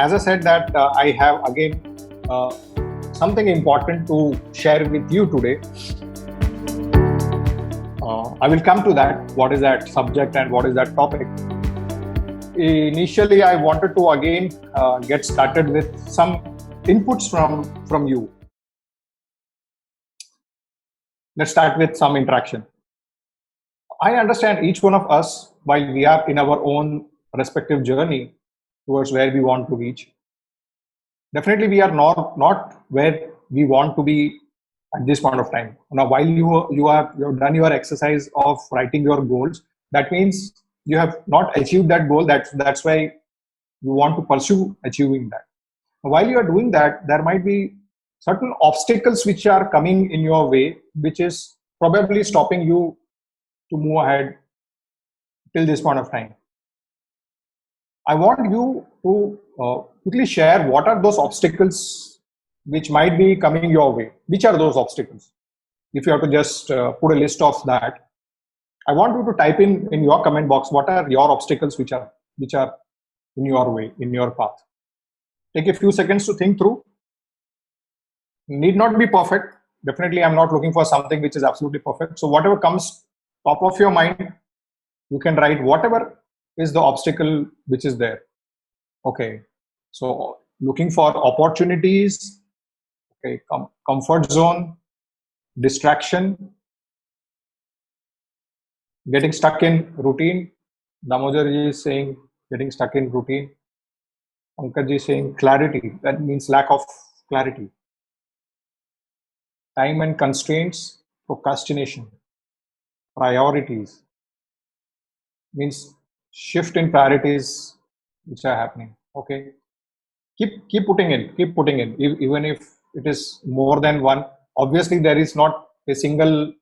as I said that I have again something important to share with you today. I will come to that. What is that subject and what is that topic? Initially, I wanted to again get started with some inputs from you. Let's start with some interaction. I understand each one of us, while we are in our own respective journey towards where we want to reach, definitely we are not where we want to be at this point of time. Now, while you have done your exercise of writing your goals, that means you have not achieved that goal. That's why you want to pursue achieving that. While you are doing that, there might be certain obstacles which are coming in your way, which is probably stopping you to move ahead till this point of time. I want you to quickly share what are those obstacles which might be coming your way. Which are those obstacles? If you have to just put a list of that, I want you to type in your comment box what are your obstacles which are in your way, in your path. Take a few seconds to think through. Need not be perfect. Definitely, I'm not looking for something which is absolutely perfect. So whatever comes top of your mind, you can write whatever is the obstacle which is there. Okay. So looking for opportunities, okay, comfort zone, distraction, getting stuck in routine. Damodar ji is saying getting stuck in routine. Pankaj ji is saying clarity. That means lack of clarity. Time and constraints, procrastination. Priorities means shift in priorities which are happening. Okay. Keep putting in, even if it is more than one. Obviously, there is not a single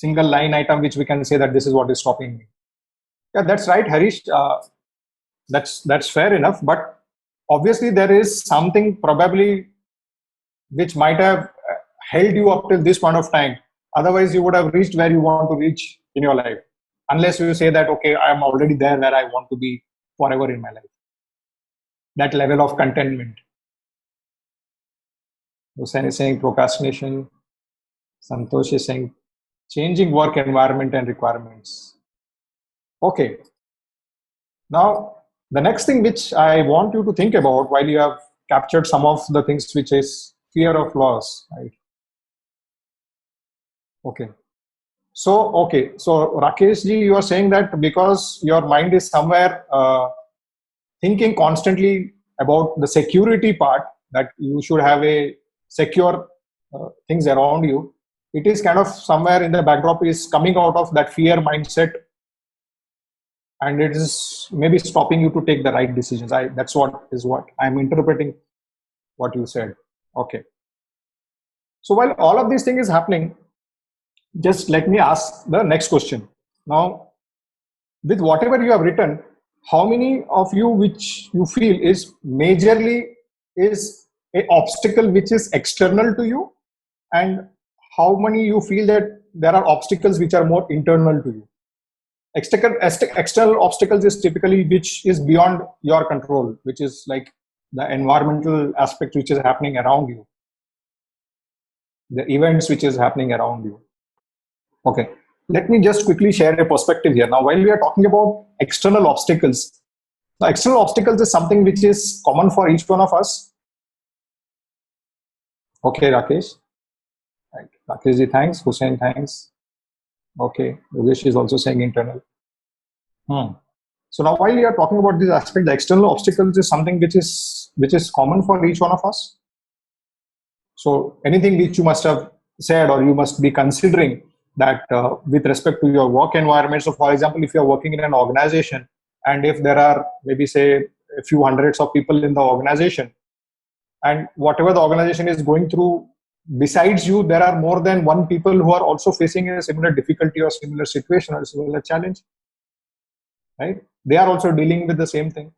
line item which we can say that this is what is stopping me. Yeah, that's right, Harish. That's fair enough. But obviously, there is something probably which might have held you up till this point of time. Otherwise, you would have reached where you want to reach in your life. Unless you say that, okay, I am already there where I want to be forever in my life. That level of contentment. Hussain is saying procrastination. Santosh is saying changing work environment and requirements. Okay. Now, the next thing which I want you to think about while you have captured some of the things which is fear of loss, right? Okay. So Rakesh ji, you are saying that because your mind is somewhere thinking constantly about the security part, that you should have a secure things around you. It is kind of somewhere in the backdrop is coming out of that fear mindset, and it is maybe stopping you to take the right decisions. That's what I'm interpreting what you said. Okay. So while all of these things is happening, just let me ask the next question. Now, with whatever you have written, how many of you which you feel is majorly is a obstacle which is external to you, and how many you feel that there are obstacles which are more internal to you? External obstacles is typically which is beyond your control, which is like the environmental aspect which is happening around you, the events which is happening around you. Okay, let me just quickly share a perspective here. Now, while we are talking about external obstacles, the external obstacles is something which is common for each one of us. Okay, Rakesh. Right. Rakesh ji, thanks. Hussain, thanks. Okay, Yogesh is also saying internal. So now, while we are talking about this aspect, the external obstacles is something which is common for each one of us. So anything which you must have said or you must be considering that with respect to your work environment. So for example, if you're working in an organization and if there are maybe say a few hundreds of people in the organization, and whatever the organization is going through, besides you, there are more than one people who are also facing a similar difficulty or similar situation or similar challenge, right? They are also dealing with the same thing.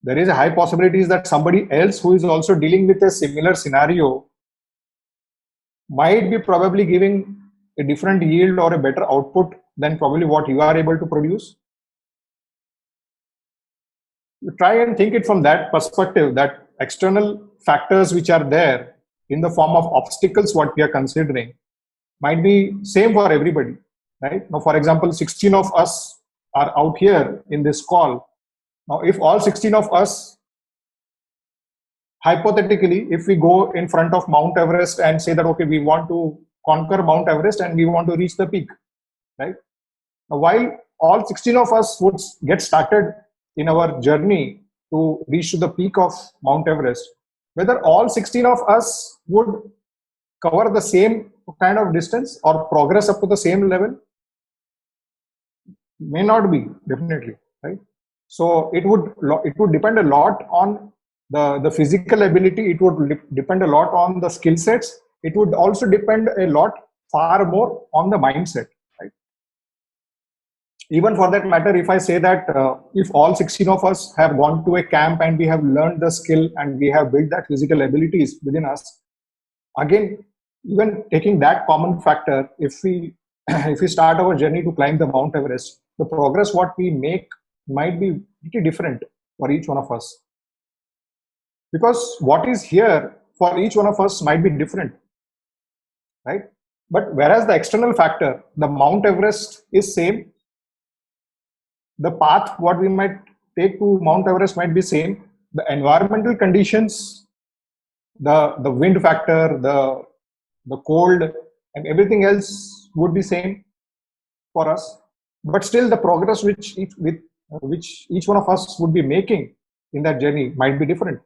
There is a high possibility that somebody else who is also dealing with a similar scenario might be probably giving a different yield or a better output than probably what you are able to produce. You try and think it from that perspective, that external factors which are there in the form of obstacles, what we are considering, might be same for everybody, right? Now, for example, 16 of us are out here in this call. Now, if all 16 of us, hypothetically, if we go in front of Mount Everest and say that, okay, we want to conquer Mount Everest and we want to reach the peak, right? Now, while all 16 of us would get started in our journey to reach to the peak of Mount Everest, whether all 16 of us would cover the same kind of distance or progress up to the same level may not be, definitely, right? So it would depend a lot on the physical ability. It would depend a lot on the skill sets. It would also depend a lot, far more, on the mindset, right? Even for that matter, if I say that if all 16 of us have gone to a camp and we have learned the skill and we have built that physical abilities within us, again, even taking that common factor, if we if we start our journey to climb the Mount Everest, the progress what we make might be pretty different for each one of us, because what is here for each one of us might be different, right? But whereas the external factor, the Mount Everest is same, the path what we might take to Mount Everest might be same, the environmental conditions, the wind factor, the cold, and everything else would be same for us. But still, the progress which each one of us would be making in that journey might be different.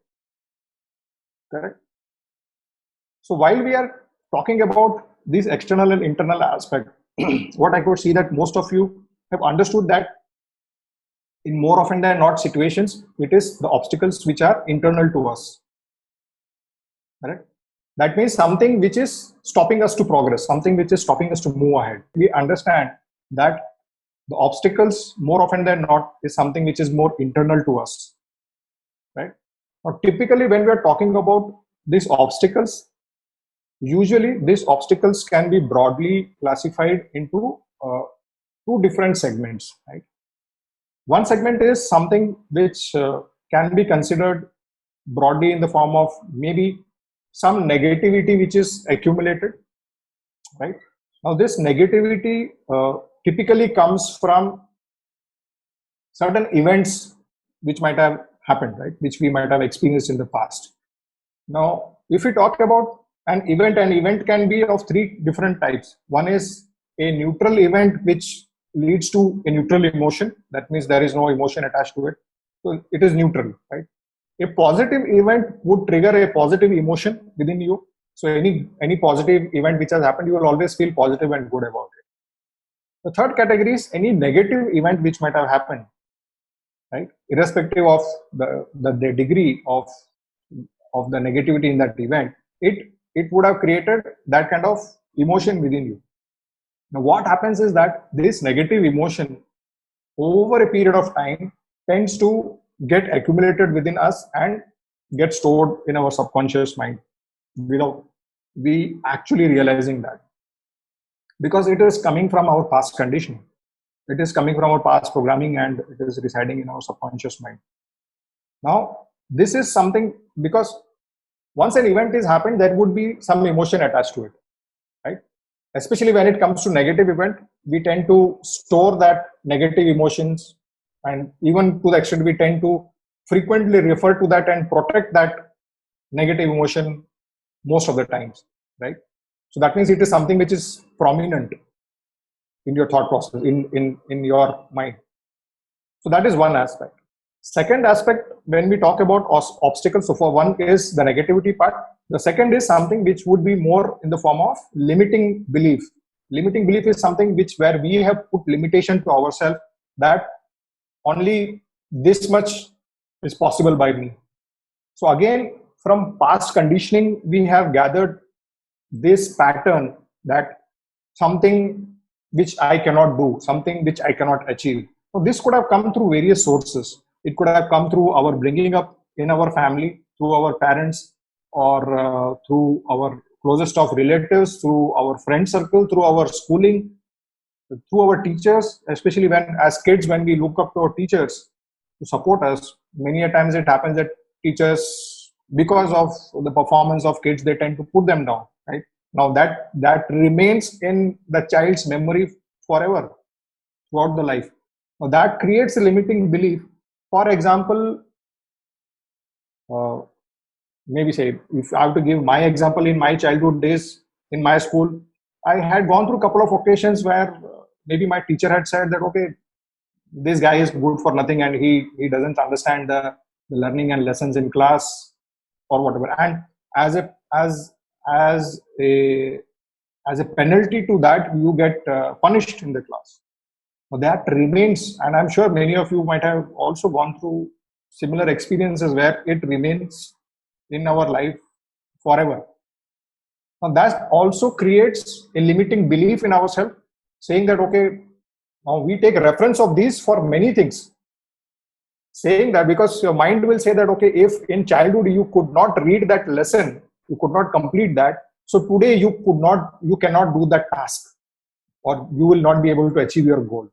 Correct. So while we are talking about these external and internal aspect, what I could see that most of you have understood that in more often than not situations, it is the obstacles which are internal to us. Correct. That means something which is stopping us to progress, something which is stopping us to move ahead. We understand that the obstacles more often than not is something which is more internal to us, right? Now, typically when we are talking about these obstacles, usually these obstacles can be broadly classified into two different segments, right? One segment is something which can be considered broadly in the form of maybe some negativity which is accumulated, right? Now, this negativity typically comes from certain events which might have happened, right? Which we might have experienced in the past. Now, if we talk about an event can be of three different types. One is a neutral event which leads to a neutral emotion. That means there is no emotion attached to it. So it is neutral, right? A positive event would trigger a positive emotion within you. So any positive event which has happened, you will always feel positive and good about it. The third category is any negative event which might have happened, right? Irrespective of the degree of the negativity in that event, it would have created that kind of emotion within you. Now, what happens is that this negative emotion over a period of time tends to get accumulated within us and get stored in our subconscious mind without we actually realizing that, because it is coming from our past conditioning, it is coming from our past programming, and it is residing in our subconscious mind. Now, this is something, because once an event is happened, there would be some emotion attached to it, right? Especially when it comes to negative event, we tend to store that negative emotions, and even to the extent we tend to frequently refer to that and protect that negative emotion most of the times, right? So that means it is something which is prominent in your thought process, in your mind. So that is one aspect. Second aspect, when we talk about obstacles, so for one is the negativity part. The second is something which would be more in the form of limiting belief. Limiting belief is something which where we have put limitation to ourselves, that only this much is possible by me. So again, from past conditioning, we have gathered this pattern that something which I cannot do, something which I cannot achieve. So this could have come through various sources. It could have come through our bringing up in our family, through our parents, or through our closest of relatives, through our friend circle, through our schooling, through our teachers, especially when as kids, when we look up to our teachers to support us, many a times it happens that teachers, because of the performance of kids, they tend to put them down, right? Now that remains in the child's memory forever, throughout the life. Now that creates a limiting belief. For example, uh, maybe say, if I have to give my example, in my childhood days in my school, I had gone through a couple of occasions where maybe my teacher had said that, okay, this guy is good for nothing and he doesn't understand the learning and lessons in class or whatever. And as a as a as a penalty to that, you get punished in the class. So that remains, and I'm sure many of you might have also gone through similar experiences where it remains in our life forever. Now that also creates a limiting belief in ourselves, saying that, okay, now we take reference of these for many things. Saying that because your mind will say that, okay, if in childhood you could not read that lesson, you could not complete that, so today you cannot do that task, or you will not be able to achieve your goal.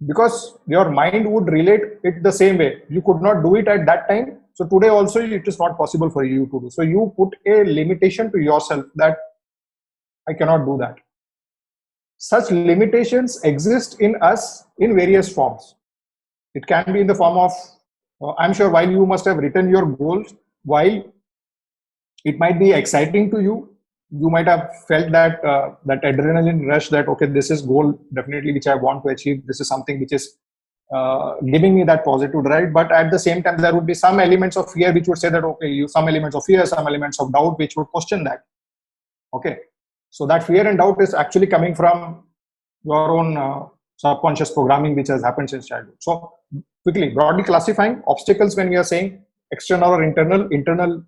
Because your mind would relate it the same way. You could not do it at that time, so today also it is not possible for you to do. So you put a limitation to yourself that I cannot do that. Such limitations exist in us in various forms. It can be in the form of, I'm sure while you must have written your goals, while it might be exciting to you, you might have felt that that adrenaline rush, that okay, this is goal definitely which I want to achieve. This is something which is giving me that positive drive. But at the same time, there would be some elements of fear which would say that, okay, some elements of fear, some elements of doubt which would question that. Okay, so that fear and doubt is actually coming from your own subconscious programming which has happened since childhood. So quickly, broadly classifying obstacles, when we are saying external or internal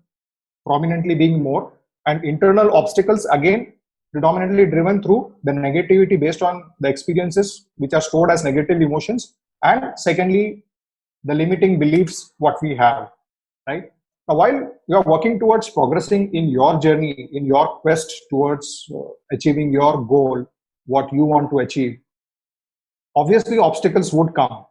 prominently being more, and internal obstacles again predominantly driven through the negativity based on the experiences which are stored as negative emotions, and secondly, the limiting beliefs what we have, right? Now, while you are working towards progressing in your journey, in your quest towards achieving your goal, what you want to achieve, obviously obstacles would come,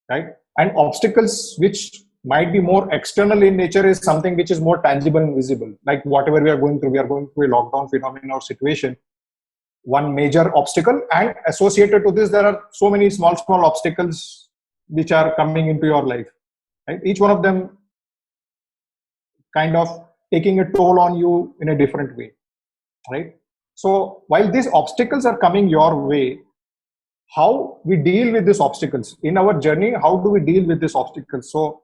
right? And obstacles which might be more external in nature is something which is more tangible and visible, like whatever we are going through a lockdown phenomenon or situation, one major obstacle, and associated to this there are so many small obstacles which are coming into your life, right? Each one of them kind of taking a toll on you in a different way, right? So while these obstacles are coming your way, how we deal with these obstacles in our journey, how do we deal with these obstacles? So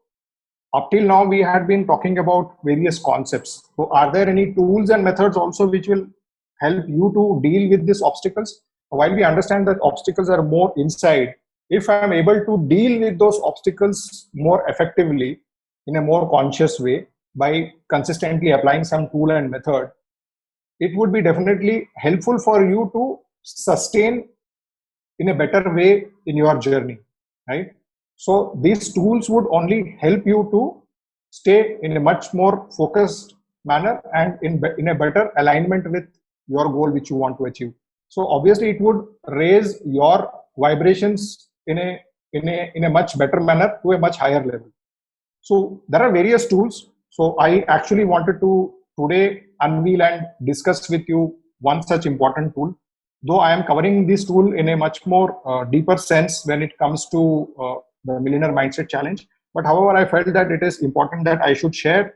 up till now we had been talking about various concepts. So are there any tools and methods also which will help you to deal with these obstacles? While we understand that obstacles are more inside, if I am able to deal with those obstacles more effectively in a more conscious way by consistently applying some tool and method, it would be definitely helpful for you to sustain in a better way in your journey, right? So these tools would only help you to stay in a much more focused manner and in a better alignment with your goal which you want to achieve. So obviously it would raise your vibrations in a much better manner to a much higher level. So there are various tools. So I actually wanted to today unveil and discuss with you one such important tool, though I am covering this tool in a much more deeper sense when it comes to the Millionaire Mindset Challenge. But however, I felt that it is important that I should share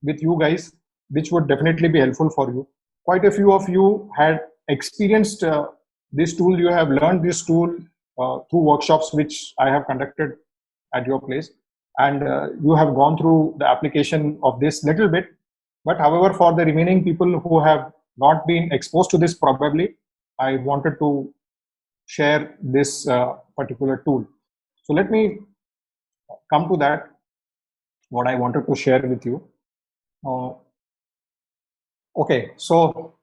with you guys, which would definitely be helpful for you. Quite a few of you had experienced this tool. You have learned this tool through workshops which I have conducted at your place, and you have gone through the application of this little bit. But however, for the remaining people who have not been exposed to this, probably I wanted to share this particular tool. So let me come to that, what I wanted to share with you. Okay, so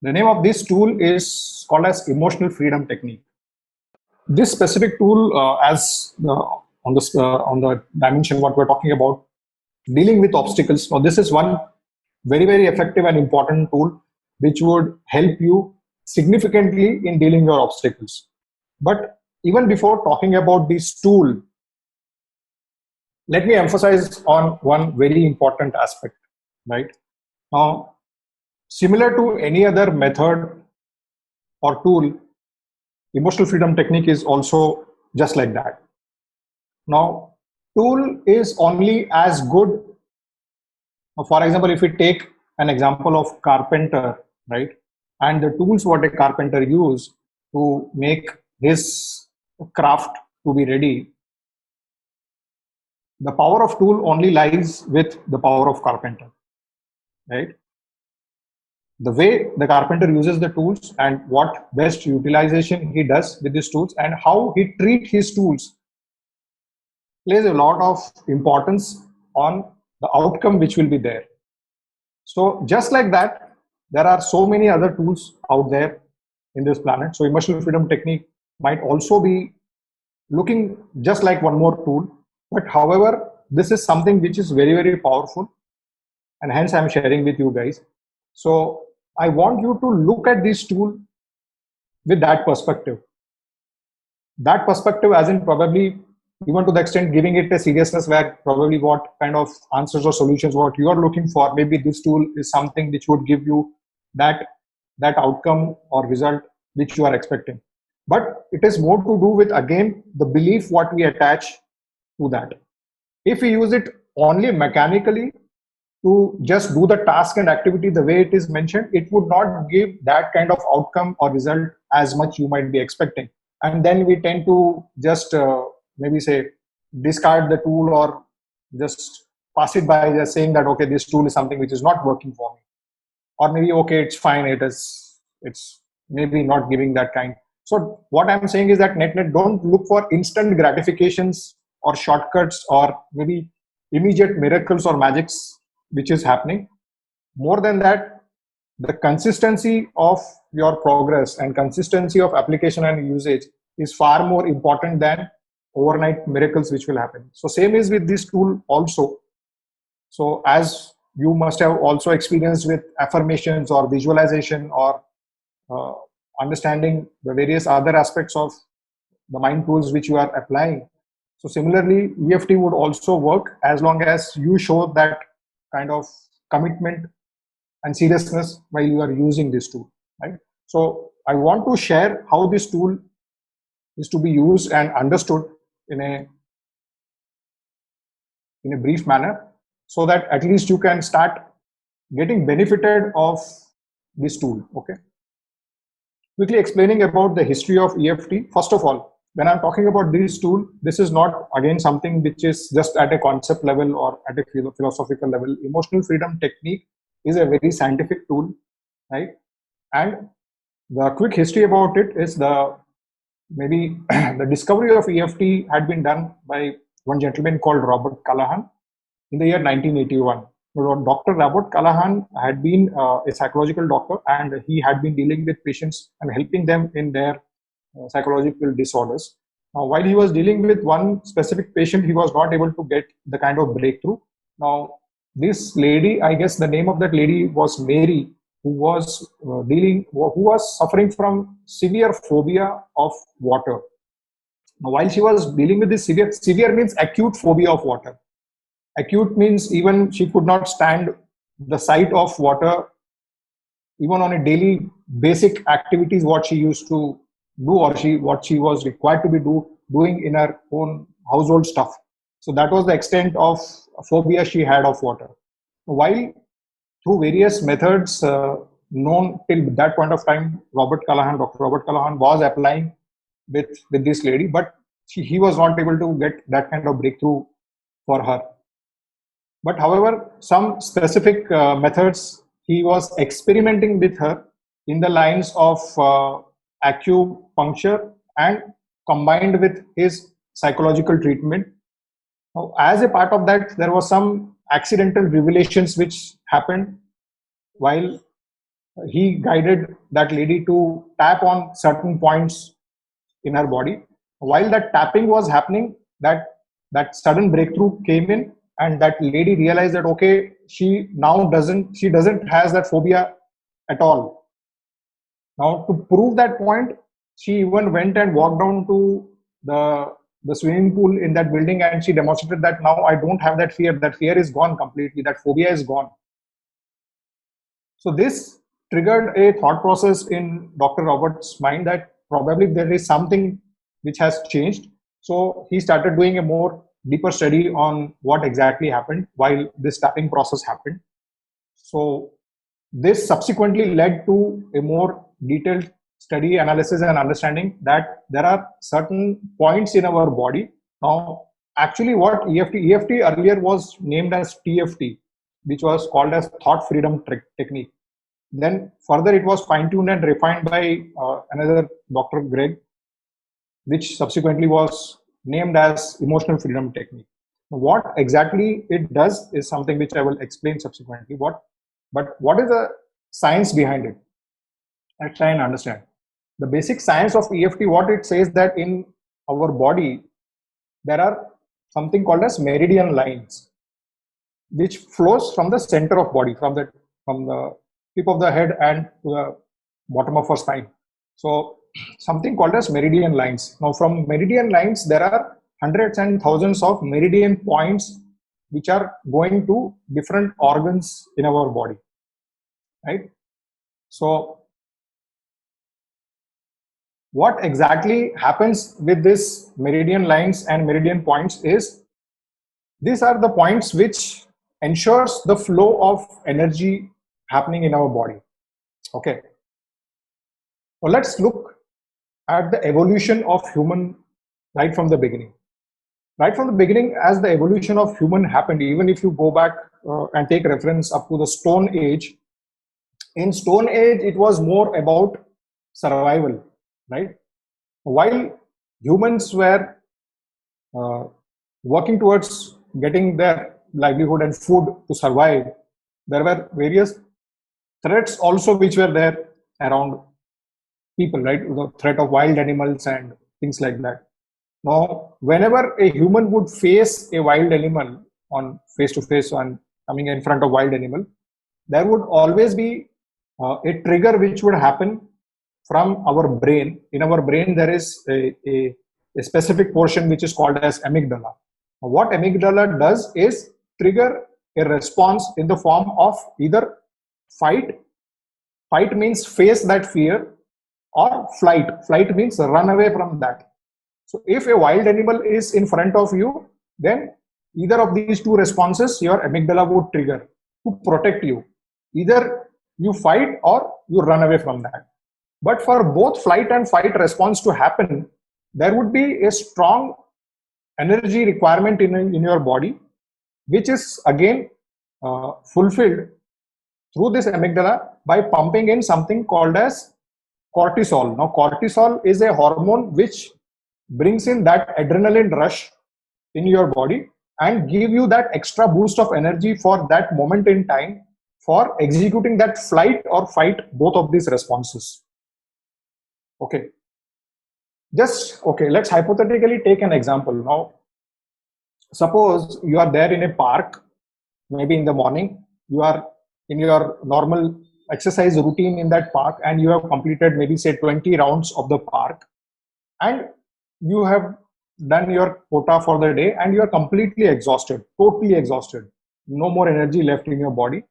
the name of this tool is called as Emotional Freedom Technique. This specific tool, on the dimension what we're talking about, dealing with obstacles. Now, this is one very effective and important tool which would help you significantly in dealing your obstacles. But even before talking about this tool, Let me emphasize on one very important aspect, right? Now, similar to any other method or tool, emotional freedom technique is also just like that. Now, tool is only as good. For example, if we take an example of carpenter, right, and the tools what a carpenter use to make his craft to be ready, the power of tool only lies with the power of carpenter, right? The way the carpenter uses the tools and what best utilization he does with these tools and how he treat his tools plays a lot of importance on the outcome which will be there. So just like that, there are so many other tools out there in this planet. So emotional freedom technique might also be looking just like one more tool, but however, this is something which is very, very powerful, and hence I'm sharing with you guys. So I want you to look at this tool with that perspective. That perspective, as in probably even to the extent giving it a seriousness where probably what kind of answers or solutions what you are looking for, maybe this tool is something which would give you that outcome or result which you are expecting. But it is more to do with, again, the belief what we attach to that. If we use it only mechanically to just do the task and activity the way it is mentioned, it would not give that kind of outcome or result as much you might be expecting. And then we tend to just maybe say discard the tool or just pass it by, just saying that okay, this tool is something which is not working for me, or maybe okay, it's fine, it's maybe not giving that kind. So what I'm saying is that net don't look for instant gratifications or shortcuts or maybe immediate miracles or magics which is happening. More than that, the consistency of your progress and consistency of application and usage is far more important than overnight miracles which will happen. So same is with this tool also. So as you must have also experienced with affirmations or visualization or understanding the various other aspects of the mind tools which you are applying. So similarly, EFT would also work as long as you show that kind of commitment and seriousness while you are using this tool, right? So I want to share how this tool is to be used and understood in a brief manner, so that at least you can start getting benefited of this tool. Okay. Quickly explaining about the history of EFT. First of all, when I'm talking about this tool, this is not again something which is just at a concept level or at a philosophical level. Emotional freedom technique is a very scientific tool, right? And the quick history about it is maybe the discovery of EFT had been done by one gentleman called Robert Callahan in the year 1981. Dr. Robert Callahan had been a psychological doctor, and he had been dealing with patients and helping them in their psychological disorders. Now, while he was dealing with one specific patient, he was not able to get the kind of breakthrough. Now, this lady, I guess the name of that lady was Mary, who was who was suffering from severe phobia of water. Now, while she was dealing with this severe means acute phobia of water. Acute means even she could not stand the sight of water, even on a daily basic activities what she used to do, or what she was required to be doing in her own household stuff. So that was the extent of phobia she had of water. While through various methods known till that point of time, Dr. Robert Callahan was applying with this lady, but he was not able to get that kind of breakthrough for her. But however, some specific methods he was experimenting with her in the lines of acupuncture and combined with his psychological treatment. Now, as a part of that, there was some accidental revelations which happened while he guided that lady to tap on certain points in her body. While that tapping was happening, that sudden breakthrough came in, and that lady realized that okay, she doesn't has that phobia at all. Now, to prove that point, she even went and walked down to the the swimming pool in that building, and she demonstrated that now I don't have that fear. That fear is gone completely. That phobia is gone. So this triggered a thought process in Dr. Roberts' mind that probably there is something which has changed. So he started doing a more deeper study on what exactly happened while this tapping process happened. So this subsequently led to a more detailed study, analysis, and understanding that there are certain points in our body. Now, actually, what EFT earlier was named as TFT, which was called as thought freedom technique. Then further, it was fine-tuned and refined by another Dr. Greg, which subsequently was named as emotional freedom technique. What exactly it does is something which I will explain subsequently. But what is the science behind it? Let's try and understand. The basic science of EFT, what it says that in our body, there are something called as meridian lines, which flows from the center of body, from the tip of the head and to the bottom of our spine. So something called as meridian lines. Now from meridian lines, there are hundreds and thousands of meridian points which are going to different organs in our body, right? So what exactly happens with this meridian lines and meridian points is, these are the points which ensures the flow of energy happening in our body. Okay. So let's look at the evolution of human right from the beginning. Right from the beginning, as the evolution of human happened, even if you go back and take reference up to the Stone Age, in Stone Age, it was more about survival, right? While humans were working towards getting their livelihood and food to survive, there were various threats also which were there around people, right? The threat of wild animals and things like that. Now, whenever a human would face a wild animal on face to face and coming in front of wild animal, there would always be a trigger which would happen from our brain. In our brain, there is a specific portion which is called as amygdala. What amygdala does is trigger a response in the form of either fight. Fight means face that fear, or flight. Flight means run away from that. So if a wild animal is in front of you, then either of these two responses your amygdala would trigger to protect you. Either you fight or you run away from that. But for both flight and fight response to happen, there would be a strong energy requirement in your body, which is again fulfilled through this amygdala by pumping in something called as cortisol. Now, cortisol is a hormone which brings in that adrenaline rush in your body and give you that extra boost of energy for that moment in time for executing that flight or fight, both of these responses. Okay. Let's hypothetically take an example. Now, suppose you are there in a park, maybe in the morning, you are in your normal exercise routine in that park, and you have completed maybe say 20 rounds of the park, and you have done your quota for the day, and you are completely exhausted, totally exhausted, no more energy left in your body,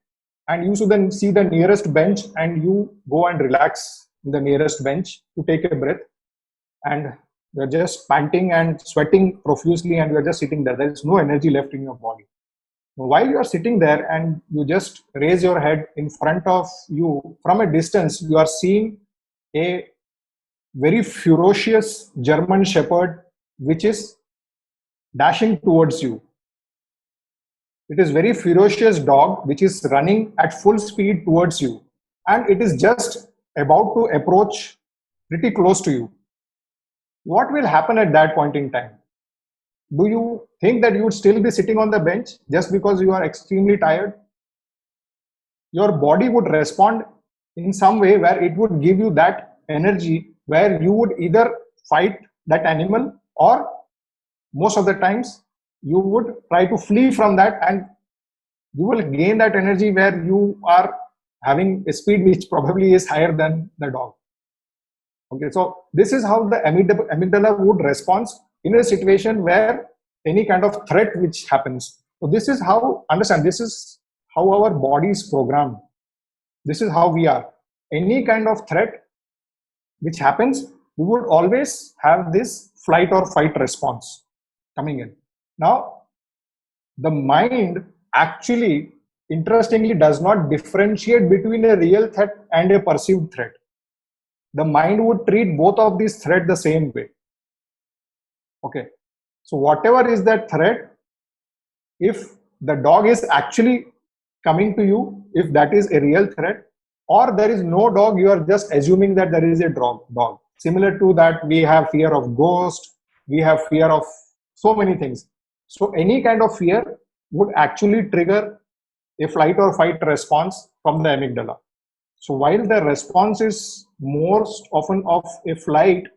and you should then see the nearest bench and you go and relax in the nearest bench to take a breath, and you're just panting and sweating profusely, and you're just sitting there. There is no energy left in your body. While you are sitting there and you just raise your head, in front of you from a distance, you are seeing a very ferocious German Shepherd which is dashing towards you. It is very ferocious dog which is running at full speed towards you, and it is just about to approach pretty close to you. What will happen at that point in time? Do you think that you would still be sitting on the bench just because you are extremely tired? Your body would respond in some way where it would give you that energy where you would either fight that animal, or most of the times you would try to flee from that, and you will gain that energy where you are having a speed which probably is higher than the dog. Okay, so this is how the amygdala would respond in a situation where any kind of threat which happens. So this is how, understand, this is how our body is programmed. This is how we are. Any kind of threat which happens, we would always have this flight or fight response coming in. Now, the mind actually, interestingly, does not differentiate between a real threat and a perceived threat. The mind would treat both of these threats the same way. Okay, so whatever is that threat, if the dog is actually coming to you, if that is a real threat, or there is no dog, you are just assuming that there is a dog. Similar to that, we have fear of ghost, we have fear of so many things. So any kind of fear would actually trigger a flight or fight response from the amygdala. So while the response is most often of a flight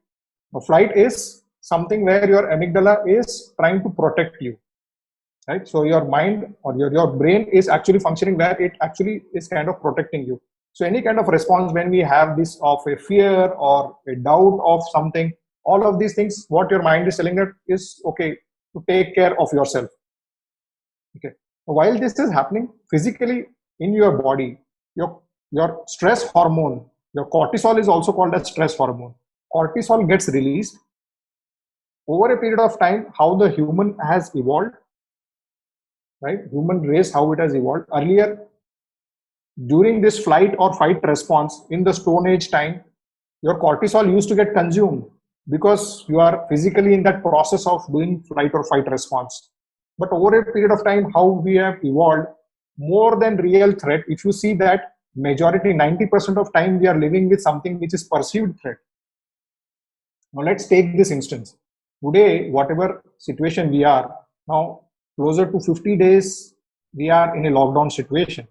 is something where your amygdala is trying to protect you, right? So your mind or your brain is actually functioning where it actually is kind of protecting you. So any kind of response when we have this of a fear or a doubt of something, all of these things, what your mind is telling it is, okay, to take care of yourself. Okay. While this is happening physically in your body, your stress hormone, your cortisol is also called as stress hormone. Cortisol gets released over a period of time. How the human has evolved, right? Human race, how it has evolved. Earlier, during this flight or fight response in the Stone Age time, your cortisol used to get consumed because you are physically in that process of doing flight or fight response. But over a period of time, how we have evolved, more than real threat, if you see that majority, 90% of time we are living with something which is perceived threat. Now let's take this instance. Today, whatever situation we are, now closer to 50 days, we are in a lockdown situation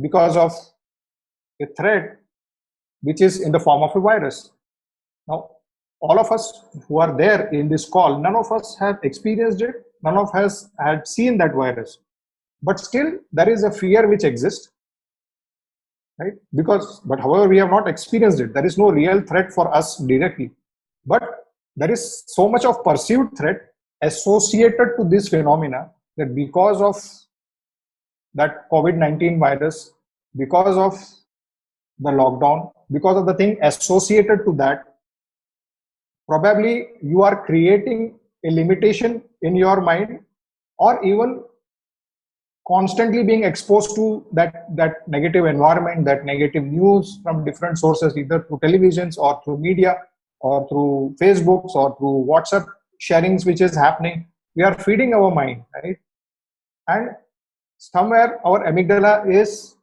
because of a threat which is in the form of a virus. Now, all of us who are there in this call, none of us have experienced it, none of us had seen that virus. But still, there is a fear which exists, right? But however, we have not experienced it. There is no real threat for us directly. But there is so much of perceived threat associated to this phenomena that because of that COVID-19 virus, because of the lockdown, because of the thing associated to that, probably you are creating a limitation in your mind, or even constantly being exposed to that negative environment, that negative news from different sources, either through televisions or through media or through Facebooks or through WhatsApp sharings which is happening. We are feeding our mind, right? And somewhere our amygdala is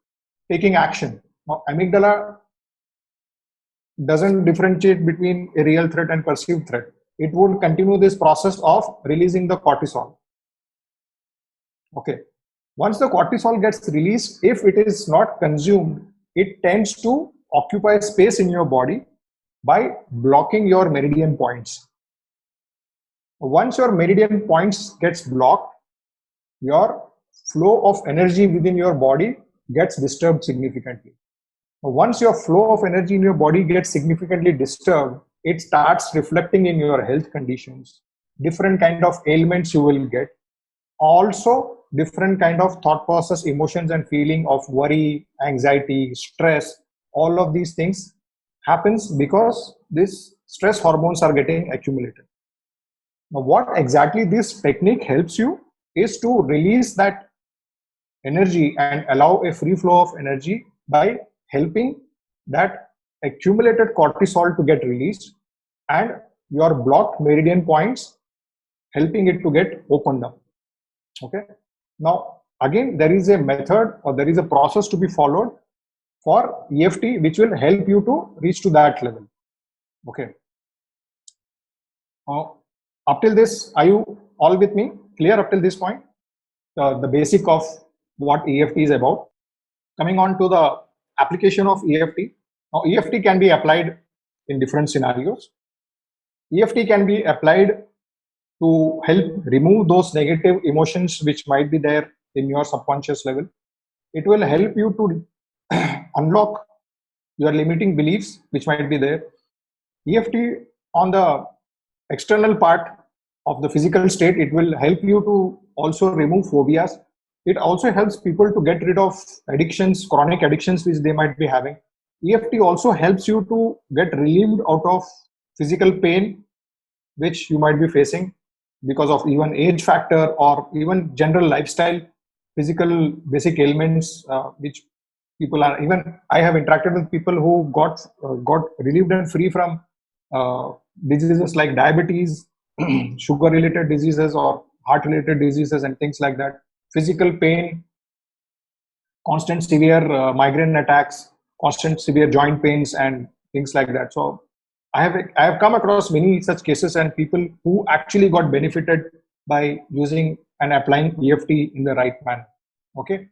taking action. Now, amygdala doesn't differentiate between a real threat and perceived threat. It would continue this process of releasing the cortisol. Okay. Once the cortisol gets released, if it is not consumed, it tends to occupy space in your body by blocking your meridian points. Once your meridian points gets blocked, your flow of energy within your body gets disturbed significantly. Once your flow of energy in your body gets significantly disturbed, it starts reflecting in your health conditions, different kind of ailments you will get. Also, different kind of thought process, emotions and feeling of worry, anxiety, stress, all of these things happens because these stress hormones are getting accumulated. Now, what exactly this technique helps you is to release that energy and allow a free flow of energy by helping that accumulated cortisol to get released and your blocked meridian points, helping it to get opened up. Okay. Now, again, there is a method or there is a process to be followed for EFT, which will help you to reach to that level. Okay. Up till this, are you all with me? Clear up till this point? The basic of what EFT is about. Coming on to the application of EFT. Now, EFT can be applied in different scenarios. EFT can be applied to help remove those negative emotions which might be there in your subconscious level. It will help you to unlock your limiting beliefs which might be there. EFT on the external part of the physical state. It will help you to also remove phobias. It also helps people to get rid of addictions, chronic addictions which they might be having. EFT also helps you to get relieved out of physical pain which you might be facing because of even age factor or even general lifestyle, physical basic ailments which people are. Even I have interacted with people who got relieved and free from diseases like diabetes, sugar related diseases or heart related diseases and things like that, physical pain, constant severe migraine attacks, constant severe joint pains and things like that. So I have come across many such cases and people who actually got benefited by using and applying EFT in the right manner. Okay.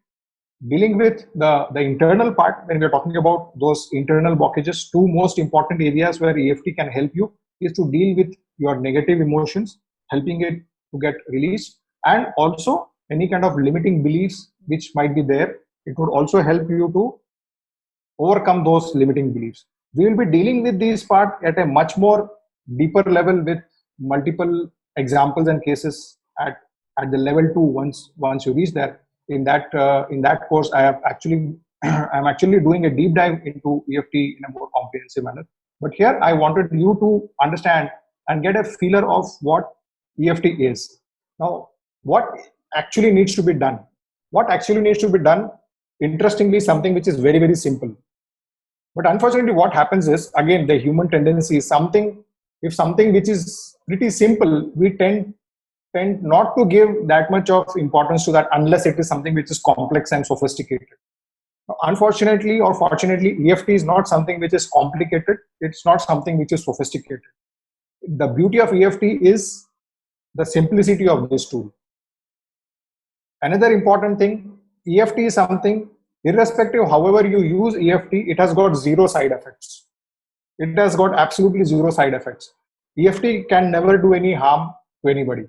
Dealing with the internal part, when we're talking about those internal blockages, two most important areas where EFT can help you is to deal with your negative emotions, helping it to get released, and also any kind of limiting beliefs which might be there. It would also help you to overcome those limiting beliefs. We will be dealing with these part at a much more deeper level with multiple examples and cases at the level 2 once you reach there. In that course, I have actually I'm actually doing a deep dive into EFT in a more comprehensive manner. But here I wanted you to understand and get a feeler of what EFT is. Now, what actually needs to be done? What actually needs to be done? Interestingly, something which is very, very simple. But unfortunately, what happens is, again, the human tendency is if something which is pretty simple, we tend not to give that much of importance to that unless it is something which is complex and sophisticated. Unfortunately or fortunately, EFT is not something which is complicated. It's not something which is sophisticated. The beauty of EFT is the simplicity of this tool. Another important thing, EFT is something, irrespective however you use EFT, it has got zero side effects. It has got absolutely zero side effects. EFT can never do any harm to anybody.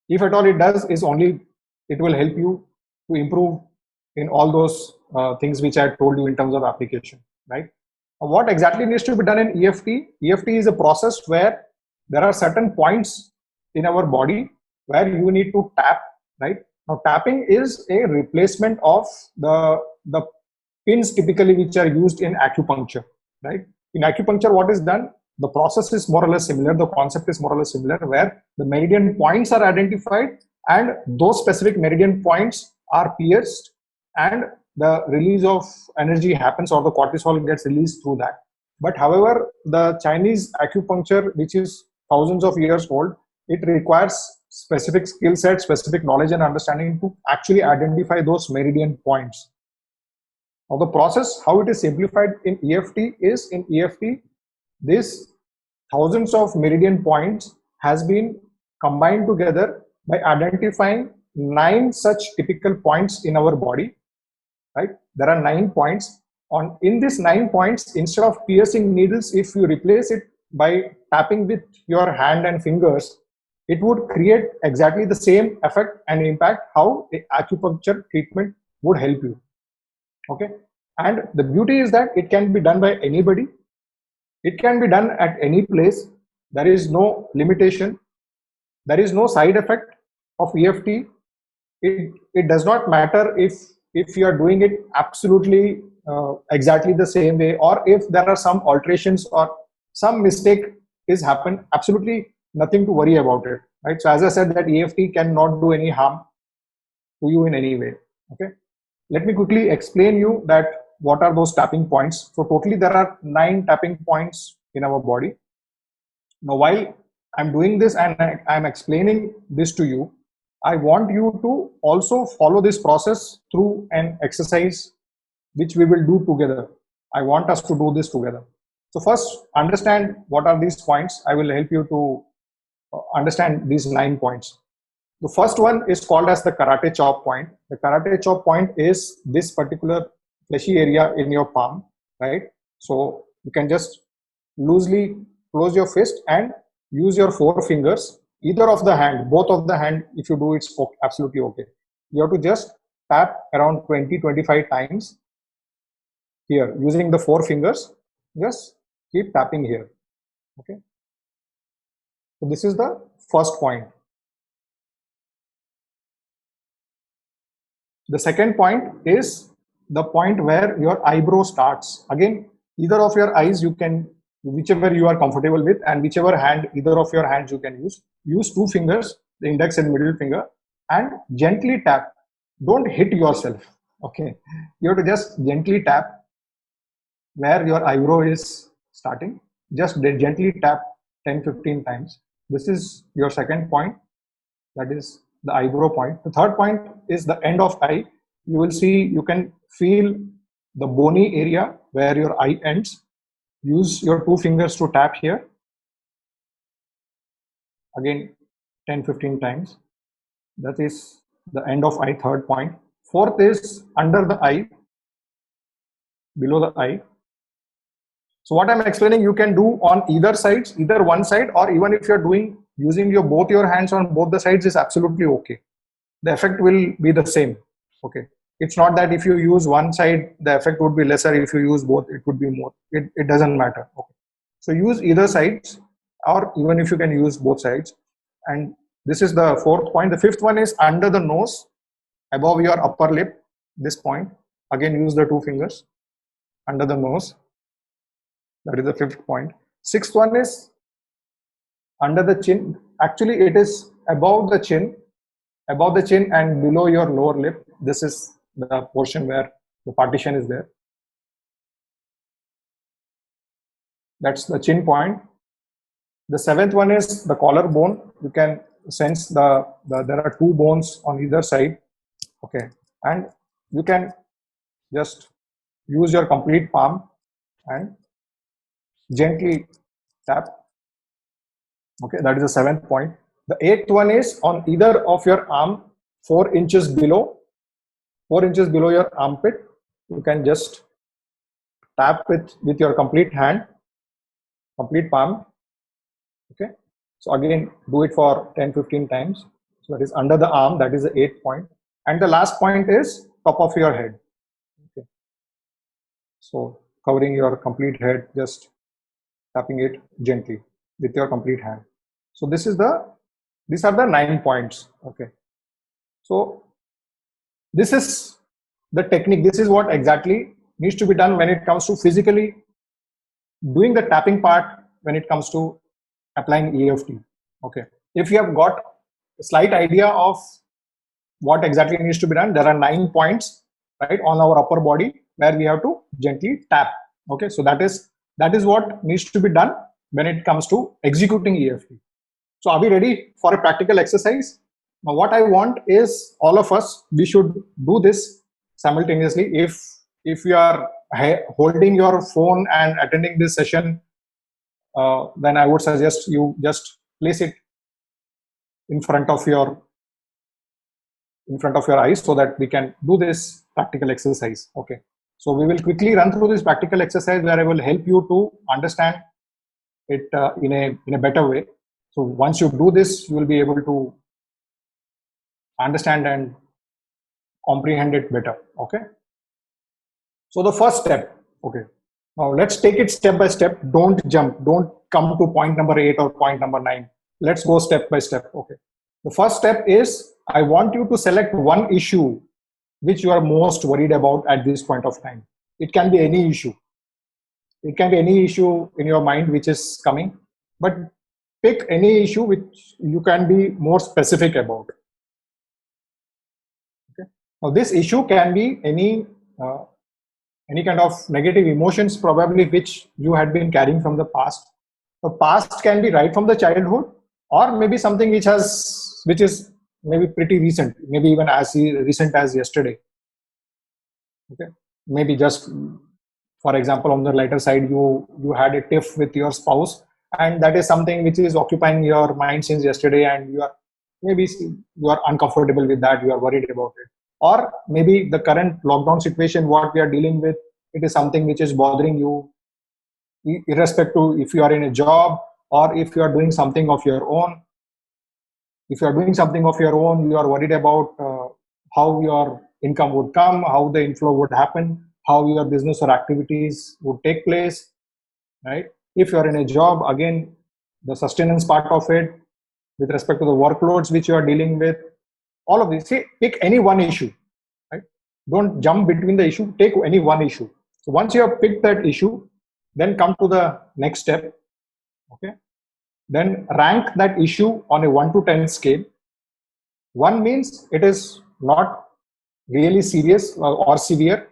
If at all it does, is only it will help you to improve in all those things which I told you in terms of application, right? What exactly needs to be done in EFT? EFT is a process where there are certain points in our body where you need to tap, right? Now, tapping is a replacement of the pins typically which are used in acupuncture, right? In acupuncture, what is done? The process is more or less similar. The concept is more or less similar, where the meridian points are identified and those specific meridian points are pierced and the release of energy happens, or the cortisol gets released through that. But however, the Chinese acupuncture, which is thousands of years old, it requires specific skill set, specific knowledge and understanding to actually identify those meridian points. Now, the process, how it is simplified in EFT is, in EFT, this thousands of meridian points has been combined together by identifying 9 such typical points in our body, right? There are 9 points. In these 9 points, instead of piercing needles, if you replace it by tapping with your hand and fingers, it would create exactly the same effect and impact how acupuncture treatment would help you. Okay, and the beauty is that it can be done by anybody. It can be done at any place. There is no limitation. There is no side effect of EFT. It does not matter if you are doing it absolutely exactly the same way, or if there are some alterations or some mistake is happened. Absolutely nothing to worry about it, right? So as I said, that EFT cannot do any harm to you in any way. Okay, let me quickly explain you that what are those tapping points. So totally there are 9 tapping points in our body. Now, while I'm doing this and I'm explaining this to you, I want you to also follow this process through an exercise which we will do together. I want us to do this together. So first, understand what are these points. I will help you to understand these 9 points. The first one is called as the karate chop point. The karate chop point is this particular fleshy area in your palm, right? So you can just loosely close your fist and use your 4 fingers, either of the hand, both of the hand. If you do, it's absolutely okay. You have to just tap around 20-25 times here using the 4 fingers. Just keep tapping here. Okay. So this is the first point. The second point is the point where your eyebrow starts. Again, either of your eyes you can, whichever you are comfortable with, and whichever hand, either of your hands you can use. Use two fingers, the index and middle finger, and gently tap. Don't hit yourself. Okay, you have to just gently tap where your eyebrow is starting. Just gently tap 10-15 times. This is your second point. That is the eyebrow point. The third point is the end of eye. You will see, you can feel the bony area where your eye ends. Use your two fingers to tap here. Again, 10-15 times. That is the end of eye, third point. Fourth is under the eye, below the eye. So what I'm explaining, you can do on either sides, either one side, or even if you're doing using your both your hands on both the sides is absolutely okay. The effect will be the same. Okay, it's not that if you use one side the effect would be lesser, if you use both it would be more. It doesn't matter. Okay, so use either sides, or even if you can use both sides. And this is the fourth point. The fifth one is under the nose, above your upper lip, this point. Again, use the two fingers under the nose. That is the fifth point. Sixth one is under the chin. Actually, it is above the chin and below your lower lip. This is the portion where the partition is there. That's the chin point. The seventh one is the collarbone. You can sense there are two bones on either side. Okay, and you can just use your complete palm and gently tap. Okay, that is the seventh point. The eighth one is on either of your arm, 4 inches below your armpit. You can just tap with your complete hand, complete palm. Okay, so again, do it for 10-15 times. So that is under the arm. That is the eighth point. And the last point is top of your head. Okay, so covering your complete head, just tapping it gently with your complete hand. So these are the 9 points. Okay, so this is the technique. This is what exactly needs to be done when it comes to physically doing the tapping part when it comes to applying EFT. Okay, if you have got a slight idea of what exactly needs to be done, there are 9 points, right, on our upper body where we have to gently tap. Okay, so that is what needs to be done when it comes to executing EFT. So are we ready for a practical exercise? Now what I want is all of us, we should do this simultaneously. If you are holding your phone and attending this session, then I would suggest you just place it in front of your eyes so that we can do this practical exercise. Okay, so we will quickly run through this practical exercise where I will help you to understand it in a better way. So once you do this, you will be able to understand and comprehend it better. Okay, so the first step. Okay, now let's take it step by step. Don't jump, don't come to point number 8 or point number 9. Let's go step by step. Okay, the first step is I want you to select one issue which you are most worried about at this point of time. It can be any issue. It can be any issue in your mind which is coming, but pick any issue which you can be more specific about. Okay, now this issue can be any kind of negative emotions probably which you had been carrying from the past. The past can be right from the childhood, or maybe something which is maybe pretty recent, maybe even as recent as yesterday. Okay, maybe just for example, on the lighter side, you had a tiff with your spouse, and that is something which is occupying your mind since yesterday, and you are uncomfortable with that, you are worried about it. Or maybe the current lockdown situation, what we are dealing with, it is something which is bothering you, irrespective if you are in a job or if you are doing something of your own. If you are doing something of your own, you are worried about how your income would come, how the inflow would happen, how your business or activities would take place, right? If you are in a job, again, the sustenance part of it, with respect to the workloads which you are dealing with, all of these. See, pick any one issue, right? Don't jump between the issue, take any one issue. So once you have picked that issue, then come to the next step, okay? Then rank that issue on a 1 to 10 scale. 1 means it is not really serious or severe,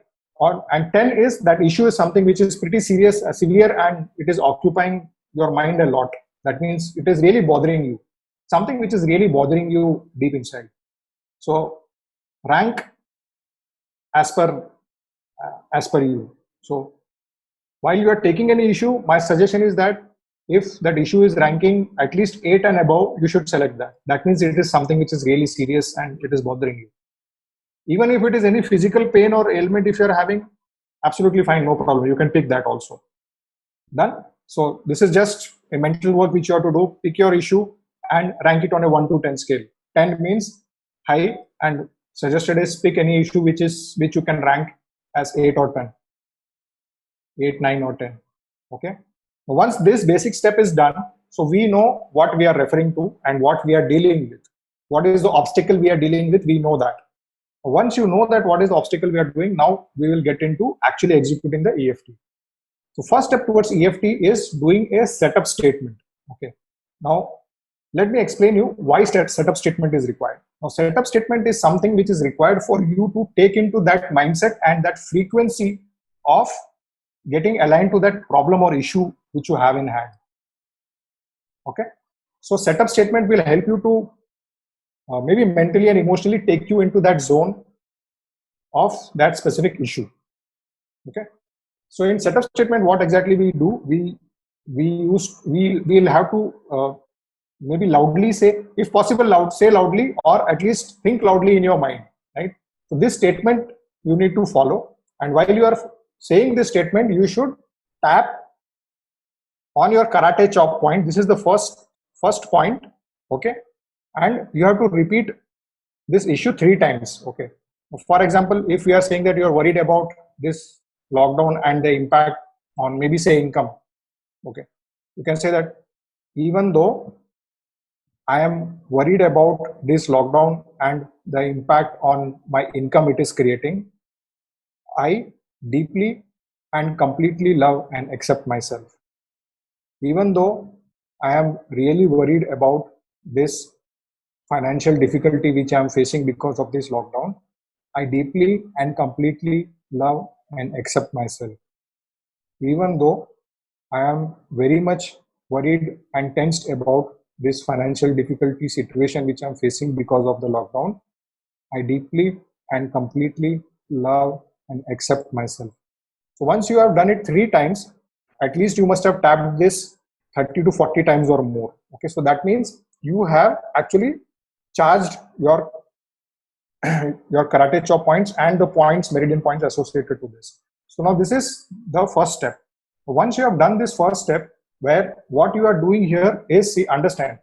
and 10 is that issue is something which is pretty serious, severe, and it is occupying your mind a lot. That means it is really bothering you, something which is really bothering you deep inside. So rank as per you. So while you are taking any issue, my suggestion is that if that issue is ranking at least 8 and above, you should select that. That means it is something which is really serious and it is bothering you. Even if it is any physical pain or ailment, if you're having, absolutely fine, no problem. You can pick that also. Done. So this is just a mental work which you have to do. Pick your issue and rank it on a 1 to 10 scale. 10 means high, and suggested is pick any issue which you can rank as 8 or 10. 8, 9 or 10. Okay. Once this basic step is done, so we know what we are referring to and what we are dealing with. What is the obstacle we are dealing with? We know that. Once you know that what is the obstacle we are doing, now we will get into actually executing the EFT. So first step towards EFT is doing a setup statement. Okay. Now let me explain you why setup statement is required. Now setup statement is something which is required for you to take into that mindset and that frequency of getting aligned to that problem or issue which you have in hand. Okay. So setup statement will help you to maybe mentally and emotionally take you into that zone of that specific issue. Okay. So in setup statement, what exactly we do, we'll have to maybe loudly say, if possible, say loudly, or at least think loudly in your mind, right? So this statement you need to follow, and while you are saying this statement, you should tap on your karate chop point. This is the first point, okay? And you have to repeat this issue 3 times, okay? For example, if we are saying that you are worried about this lockdown and the impact on maybe say income, okay, you can say that even though I am worried about this lockdown and the impact on my income it is creating, I deeply and completely love and accept myself. Even though I am really worried about this financial difficulty which I am facing because of this lockdown, I deeply and completely love and accept myself. Even though I am very much worried and tensed about this financial difficulty situation which I'm facing because of the lockdown, I deeply and completely love and accept myself. So once you have done it 3 times, at least you must have tapped this 30 to 40 times or more. Okay, so that means you have actually charged your your karate chop points and the points, meridian points associated to this. So now this is the first step. Once you have done this first step, where what you are doing here is, see, understand,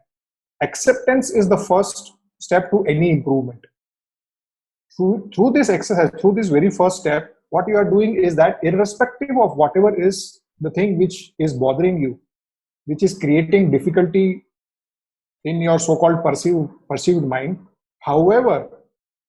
acceptance is the first step to any improvement. Through this exercise, through this very first step, what you are doing is that irrespective of whatever is the thing which is bothering you, which is creating difficulty in your so-called perceived mind, however,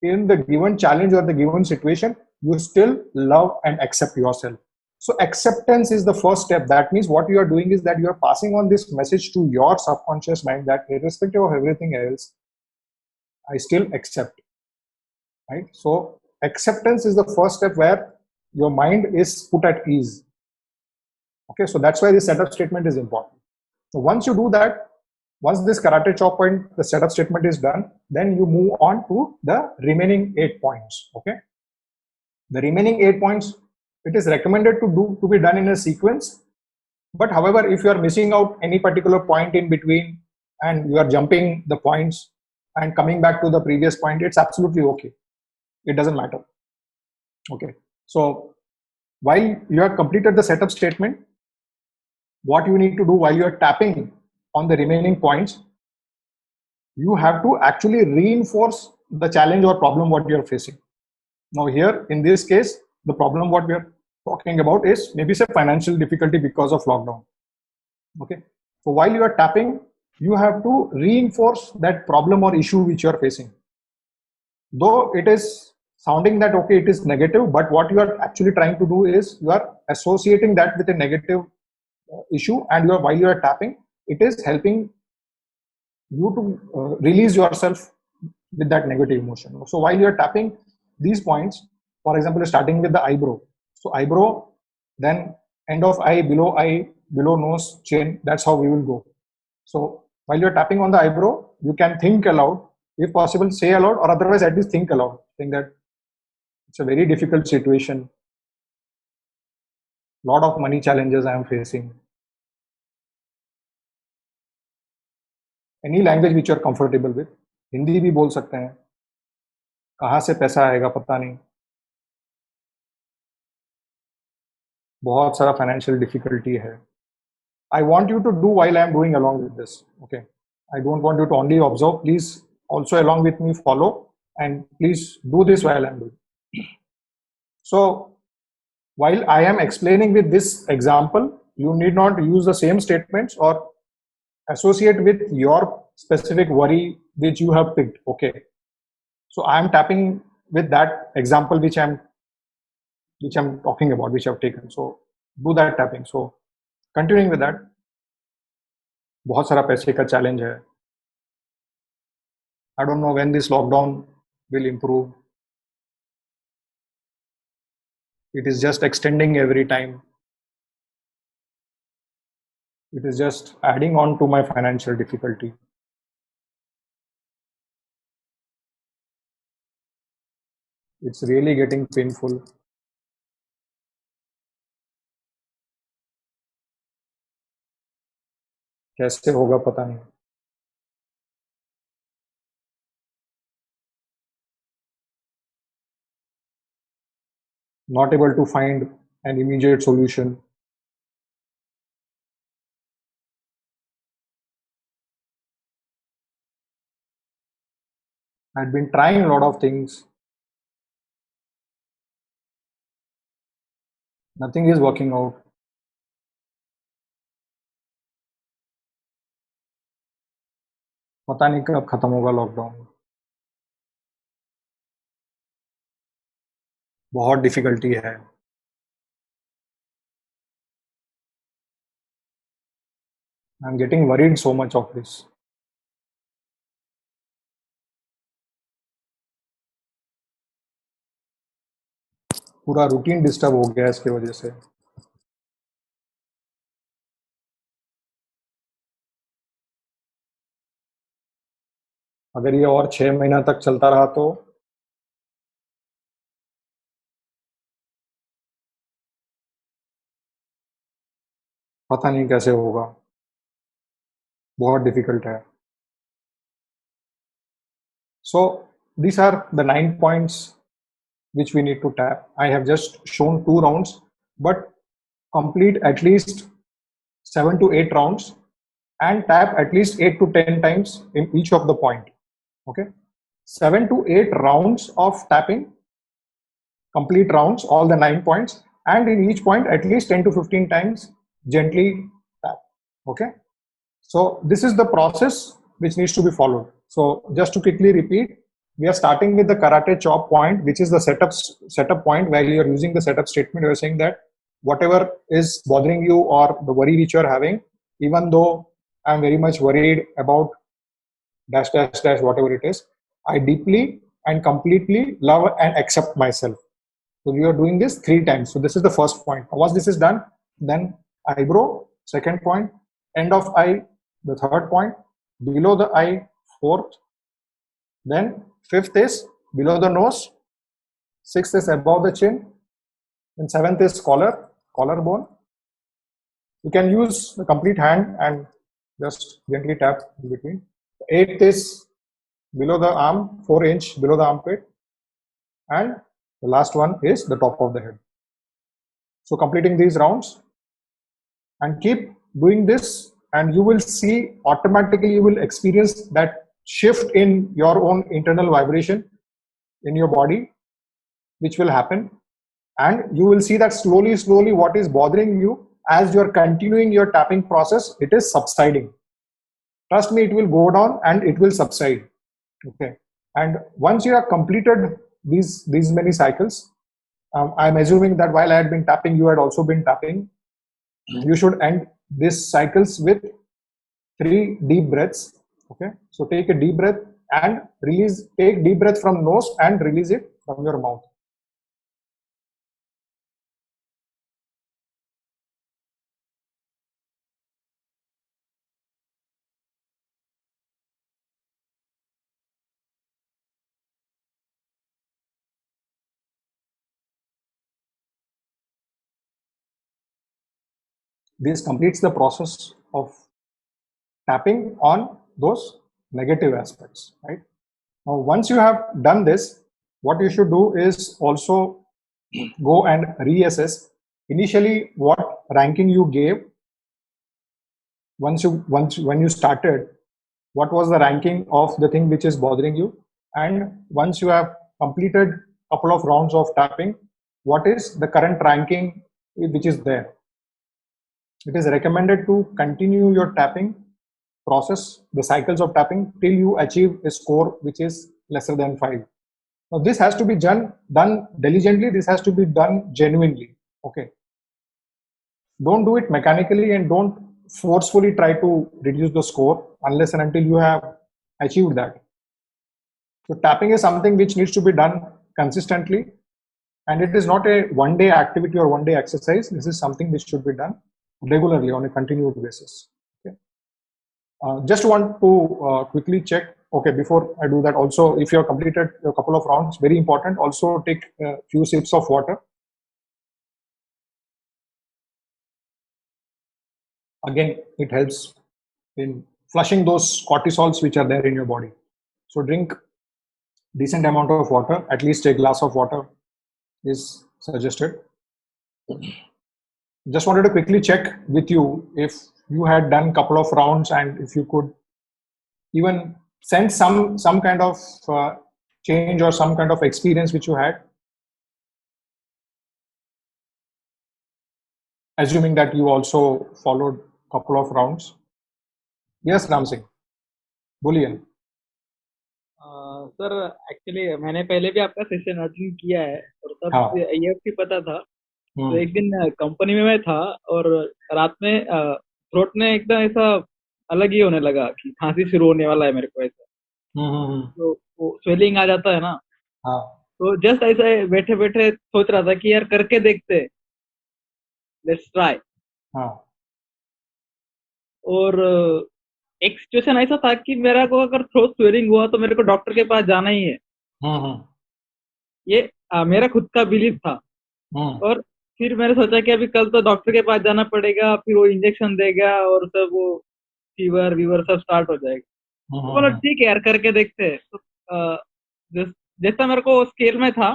in the given challenge or the given situation, you still love and accept yourself. So acceptance is the first step. That means what you are doing is that you are passing on this message to your subconscious mind that irrespective of everything else, I still accept, right? So acceptance is the first step where your mind is put at ease. Okay, so that's why this setup statement is important. So once you do that, once this karate chop point, the setup statement is done, then you move on to the remaining 8 points. Okay, the remaining 8 points, it is recommended to be done in a sequence. But however, if you are missing out any particular point in between and you are jumping the points and coming back to the previous point, it's absolutely okay. It doesn't matter. Okay, so while you have completed the setup statement, what you need to do while you are tapping on the remaining points, you have to actually reinforce the challenge or problem what you are facing. Now here, in this case, the problem what we are talking about is maybe say financial difficulty because of lockdown. Okay, So while you are tapping, you have to reinforce that problem or issue which you are facing. Though it is sounding that okay, it is negative, but what you are actually trying to do is you are associating that with a negative issue, and while you are tapping, it is helping you to release yourself with that negative emotion. So while you are tapping these points, for example, starting with the eyebrow. So eyebrow, then end of eye, below nose, chin. That's how we will go. So while you're tapping on the eyebrow, you can think aloud. If possible, say aloud, or otherwise at least think aloud. Think that it's a very difficult situation. Lot of money challenges I am facing. Any language which you are comfortable with. Hindi भी बोल सकते हैं. कहाँ से पैसा आएगा पता नहीं. बहुत सारा financial difficulty है. I want you to do while I am doing along with this. Okay. I don't want you to only observe. Please also along with me follow, and please do this while I am doing. So while I am explaining with this example, you need not use the same statements or associate with your specific worry which you have picked. Okay. So I am tapping with that example which I'm talking about, which I've taken. So do that tapping. So continuing with that, बहुत सारा पैसे का challenge है. I don't know when this lockdown will improve. It is just extending every time. It is just adding on to my financial difficulty. It's really getting painful. कैसे होगा पता नहीं. Not able to find an immediate solution. I've been trying a lot of things. Nothing is working out. पता नहीं कब खत्म होगा lockdown. बहुत डिफिकल्टी है. I'm getting worried so much of this. पूरा रूटीन डिस्टर्ब हो गया इसके वजह से. अगर ये और 6 महीना तक चलता रहा तो पता नहीं कैसे होगा. बहुत डिफिकल्ट है. So these are the 9 points which we need to tap. I have just shown 2 rounds, but complete at least 7 to 8 rounds and tap at least 8 to 10 times in each of the point. Okay, 7 to 8 rounds of tapping, complete rounds, all the 9 points, and in each point at least 10 to 15 times gently tap. Okay, so this is the process which needs to be followed. So just to quickly repeat, we are starting with the karate chop point, which is the setup point where you are using the setup statement. You are saying that whatever is bothering you or the worry which you are having, even though I am very much worried about dash dash dash whatever it is, I deeply and completely love and accept myself. So you are doing this 3 times. So this is the first point. Once this is done, then eyebrow, second point, end of eye, the third point, below the eye, fourth, then fifth is below the nose, sixth is above the chin, and seventh is collarbone. You can use the complete hand and just gently tap in between. Eighth is below the arm, 4-inch below the armpit, and the last one is the top of the head. So completing these rounds and keep doing this, and you will see automatically you will experience that shift in your own internal vibration in your body, which will happen, and you will see that slowly what is bothering you as you're continuing your tapping process, it is subsiding. Trust me, it will go down and it will subside. Okay. And once you have completed these many cycles, I'm assuming that while I had been tapping, you had also been tapping. You should end these cycles with 3 deep breaths. Okay. So take a deep breath and release. Take deep breath from nose and release it from your mouth. This completes the process of tapping on those negative aspects, right? Now, once you have done this, what you should do is also go and reassess initially what ranking you gave when you started, what was the ranking of the thing which is bothering you, and once you have completed a couple of rounds of tapping, what is the current ranking which is there. It is recommended to continue your tapping process, the cycles of tapping, till you achieve a score which is lesser than 5. Now, this has to be done diligently. This has to be done genuinely. Okay. Don't do it mechanically and don't forcefully try to reduce the score unless and until you have achieved that. So tapping is something which needs to be done consistently, and it is not a one-day activity or one-day exercise. This is something which should be done regularly on a continued basis. Okay. Just want to quickly check. Okay, before I do that, also, if you have completed a couple of rounds, very important, also take a few sips of water. Again, it helps in flushing those cortisols which are there in your body. So drink decent amount of water, at least a glass of water is suggested. Just wanted to quickly check with you if you had done a couple of rounds and if you could even sense some kind of change or some kind of experience which you had, assuming that you also followed a couple of rounds. Yes, Ram Singh, बोलिए. Sir actually मैंने पहले भी आपका session attend किया है और तब हाँ. EFT पता था. तो एक दिन कंपनी में मैं था और रात में थ्रोट में एकदम ऐसा अलग ही होने लगा कि खांसी शुरू होने वाला है मेरे को ऐसा. तो वो स्वेलिंग आ जाता है ना. हाँ. तो जस्ट ऐसा बैठे बैठे सोच रहा था कि यार करके देखते, लेट्स ट्राई. हाँ. और एक सिचुएशन ऐसा था कि मेरा को अगर थ्रोट स्वेलिंग हुआ तो मेरे को डॉक्टर के पास जाना ही है. ये मेरा खुद का बिलीफ था. और फिर मैंने सोचा कि अभी कल तो डॉक्टर के पास जाना पड़ेगा, फिर वो इंजेक्शन देगा और सब वो फीवर वीवर सब स्टार्ट हो जाएगा. तो बोला ठीक है यार करके देखते हैं. तो जैसा मेरे को स्केल में था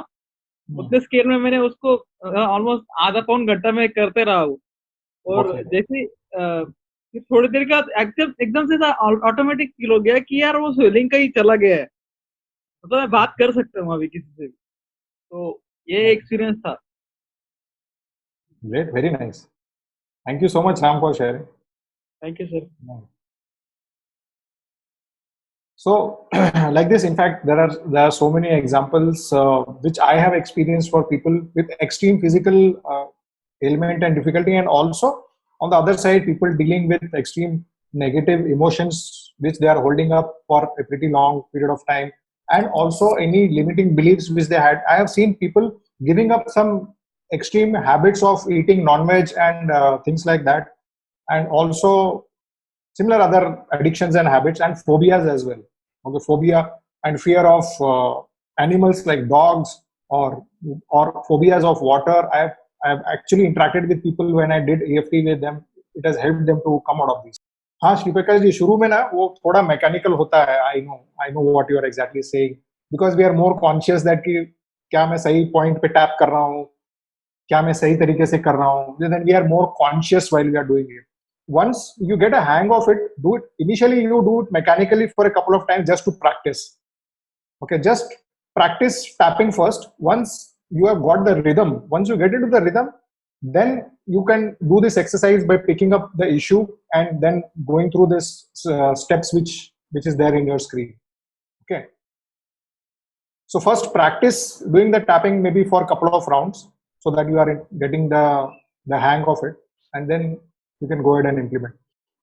उतने स्केल में मैंने उसको ऑलमोस्ट आधा पौन घंटा में करते रहा हूँ. और जैसे थोड़ी देर का एकदम से ऑटोमेटिक फील हो गया कि यार वो स्वेलिंग का ही चला गया है, तो मैं बात कर सकता हूँ अभी किसी से. तो ये एक्सपीरियंस था. Great, very nice. Thank you so much, Ram, for sharing. Thank you, sir. So, like this, in fact, there are so many examples which I have experienced for people with extreme physical ailment and difficulty, and also on the other side, people dealing with extreme negative emotions which they are holding up for a pretty long period of time, and also any limiting beliefs which they had. I have seen people giving up some extreme habits of eating non-veg and things like that, and also similar other addictions and habits and phobias as well. Okay, phobia and fear of animals like dogs, or phobias of water. I have actually interacted with people when I did EFT with them. It has helped them to come out of these. हाँ श्रीप्रकाश जी, शुरू में ना वो थोड़ा mechanical होता है. I know what you are exactly saying, because we are more conscious that कि क्या मैं सही पॉइंट पे टैप कर रहा हूँ, क्या मैं सही तरीके से कर रहा हूँ. Then we are more conscious while we are doing it. Once you get a hang of it, do it. Initially, you do it mechanically for a couple of times just to practice. Okay, just practice tapping first. Once you have got the rhythm, once you get into the rhythm, then you can do this exercise by picking up the issue and then going through this steps which is there in your screen. Okay. So first practice doing the tapping maybe for a couple of rounds so that you are getting the hang of it, and then you can go ahead and implement.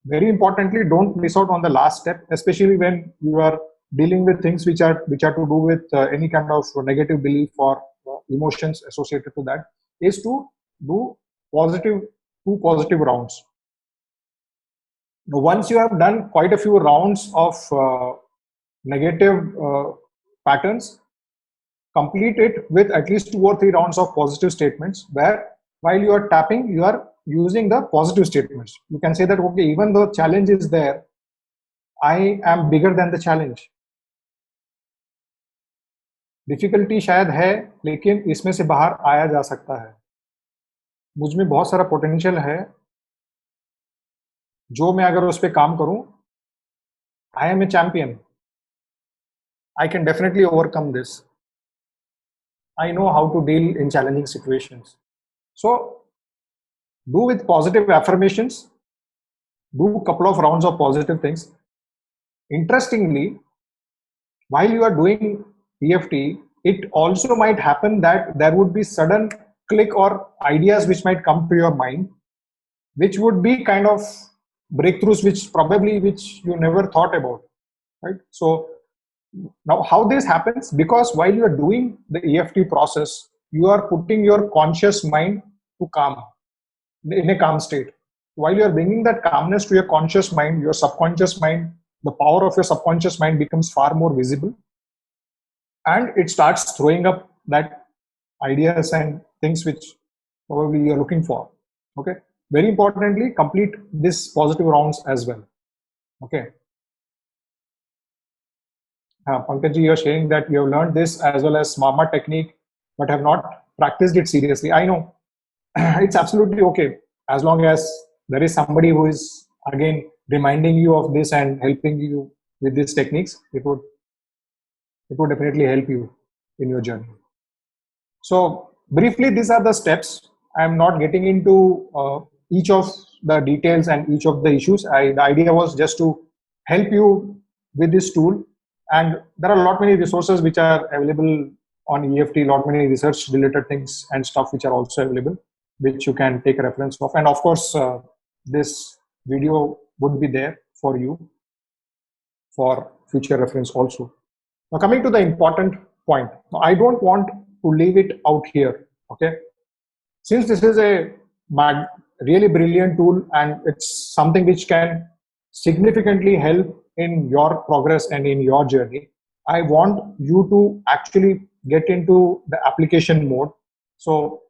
Very importantly, don't miss out on the last step, especially when you are dealing with things which are to do with any kind of negative belief or emotions associated to that, is to do two positive rounds. Now, once you have done quite a few rounds of negative patterns, complete it with at least 2 or 3 rounds of positive statements, where while you are tapping, you are using the positive statements. You can say that, okay, even though challenge is there, I am bigger than the challenge. Difficulty शायद है, लेकिन इसमें से बाहर आया जा सकता है. मुझ में बहुत सारा पोटेंशियल है, जो मैं अगर उस पर काम करूं, I am a champion. I can definitely overcome this. I know how to deal in challenging situations. So do with positive affirmations, do a couple of rounds of positive things. Interestingly, while you are doing EFT, it also might happen that there would be sudden click or ideas which might come to your mind, which would be kind of breakthroughs which you never thought about, right? So now how this happens, because while you are doing the EFT process, you are putting your conscious mind to calm, in a calm state. While you are bringing that calmness to your conscious mind, your subconscious mind, the power of your subconscious mind becomes far more visible, and it starts throwing up that ideas and things which probably you are looking for. Okay. Very importantly, complete this positive rounds as well. Okay. Pankaj, you are sharing that you have learned this as well as Mama technique, but have not practiced it seriously. I know. It's absolutely okay, as long as there is somebody who is again reminding you of this and helping you with these techniques. It would definitely help you in your journey. So briefly, these are the steps. I am not getting into each of the details and each of the issues. The idea was just to help you with this tool. And there are a lot many resources which are available on EFT, lot many research related things and stuff which are also available, which you can take a reference of. And of course, this video would be there for you for future reference also. Now coming to the important point, now, I don't want to leave it out here. Okay, since this is a really brilliant tool and it's something which can significantly help in your progress and in your journey, I want you to actually get into the application mode. So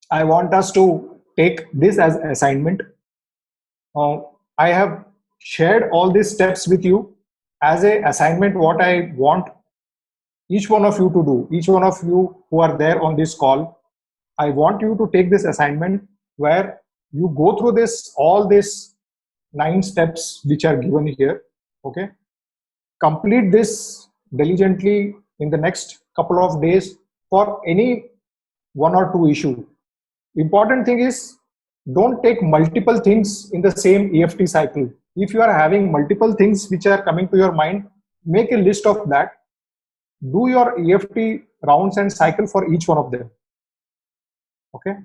I want us to take this as assignment. I have shared all these steps with you as a assignment. What I want each one of you to do, each one of you who are there on this call, I want you to take this assignment where you go through all these 9 steps which are given here. Okay, complete this diligently in the next couple of days for any 1 or 2 issue. Important thing is, don't take multiple things in the same EFT cycle. If you are having multiple things which are coming to your mind, make a list of that. Do your EFT rounds and cycle for each one of them. Okay.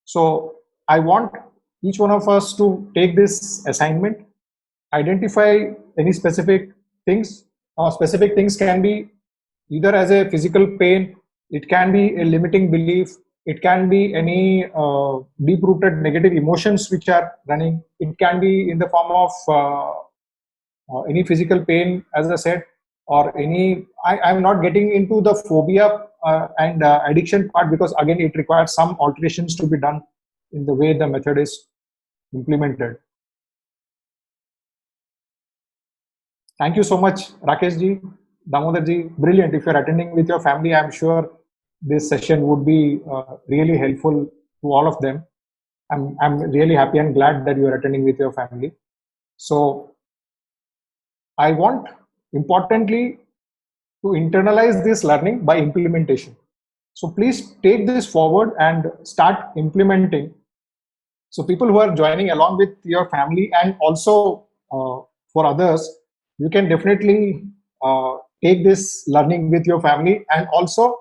So I want each one of us to take this assignment, identify any specific things. Specific things can be either as a physical pain, it can be a limiting belief, it can be any deep-rooted negative emotions which are running, it can be in the form of any physical pain, as I said, or any, I'm not getting into the phobia and addiction part, because again it requires some alterations to be done in the way the method is implemented. Thank you so much, Rakesh ji, Damodar ji. Brilliant. If you're attending with your family, I'm sure this session would be really helpful to all of them. I'm really happy and glad that you're attending with your family. So I want, importantly, to internalize this learning by implementation. So please take this forward and start implementing. So people who are joining along with your family, and also for others, you can definitely take this learning with your family, and also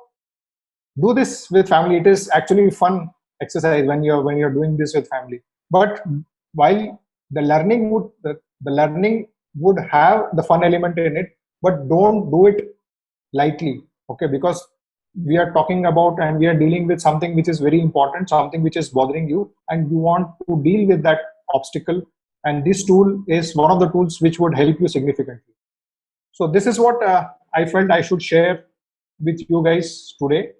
do this with family. It is actually fun exercise when you're doing this with family. But while the learning would have the fun element in it, but don't do it lightly, okay? Because we are talking about and we are dealing with something which is very important, something which is bothering you, and you want to deal with that obstacle, and this tool is one of the tools which would help you significantly. So this is what I felt I should share with you guys today.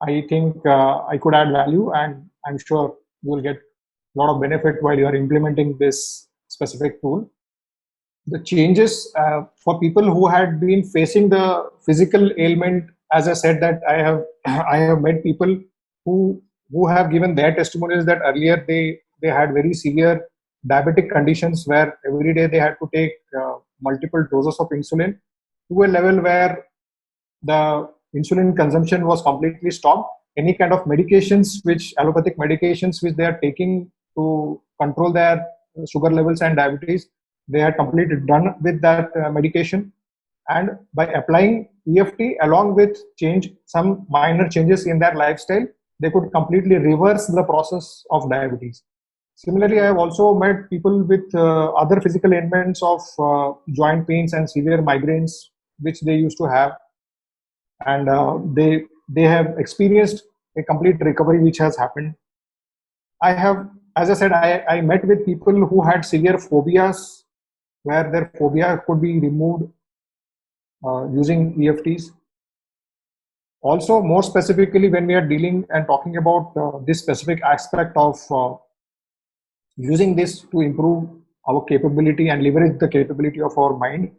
I think I could add value, and I'm sure you will get a lot of benefit while you are implementing this specific tool. The changes for people who had been facing the physical ailment, as I said, that I have met people who have given their testimonies that earlier they had very severe diabetic conditions where every day they had to take multiple doses of insulin, to a level where the insulin consumption was completely stopped. Any kind of medications, which allopathic medications which they are taking to control their sugar levels and diabetes, they are completely done with that medication. And by applying EFT along with some minor changes in their lifestyle, they could completely reverse the process of diabetes. Similarly, I have also met people with other physical ailments of joint pains and severe migraines, which they used to have, and they have experienced a complete recovery which has happened. I have, as I said, I met with people who had severe phobias, where their phobia could be removed using EFTs. Also, more specifically, when we are dealing and talking about this specific aspect of using this to improve our capability and leverage the capability of our mind,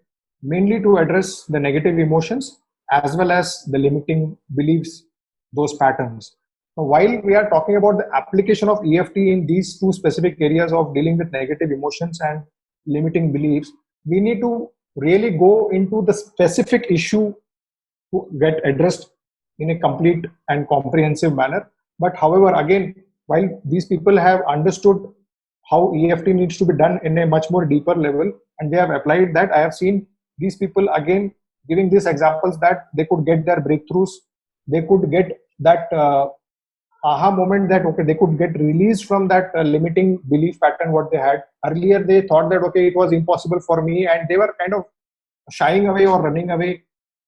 mainly to address the negative emotions as well as the limiting beliefs, those patterns. Now, while we are talking about the application of EFT in these two specific areas of dealing with negative emotions and limiting beliefs, we need to really go into the specific issue to get addressed in a complete and comprehensive manner. But however, again, while these people have understood how EFT needs to be done in a much more deeper level, and they have applied that, I have seen these people again giving these examples that they could get their breakthroughs, they could get that aha moment, that okay, they could get released from that limiting belief pattern what they had earlier. They thought that okay, it was impossible for me, and they were kind of shying away or running away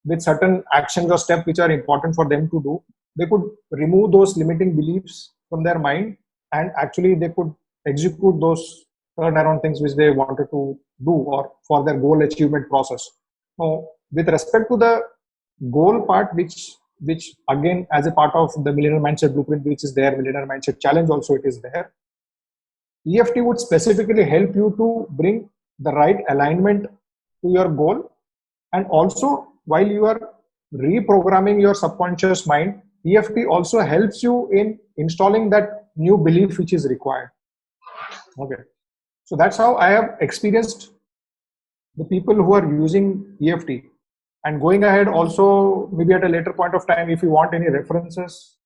with certain actions or steps which are important for them to do. They could remove those limiting beliefs from their mind, and actually they could execute those turnaround things which they wanted to do, or for their goal achievement process. Now, with respect to the goal part, which again, as a part of the Millionaire Mindset Blueprint, which is there, Millionaire Mindset Challenge also it is there, EFT would specifically help you to bring the right alignment to your goal. And also, while you are reprogramming your subconscious mind, EFT also helps you in installing that new belief which is required. Okay, so that's how I have experienced the people who are using EFT. And going ahead, also maybe at a later point of time, if you want any references,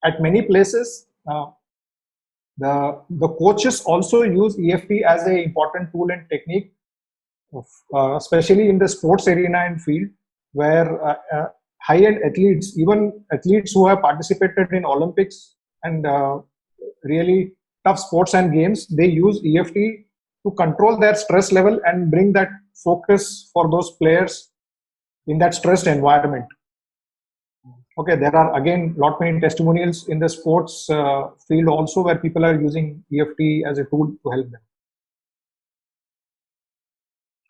at many places the coaches also use EFT as an important tool and technique, especially in the sports arena and field, where high-end athletes, even athletes who have participated in Olympics and really tough sports and games, they use EFT to control their stress level and bring that focus for those players in that stressed environment. Okay, there are again lot many testimonials in the sports field also, where people are using EFT as a tool to help them.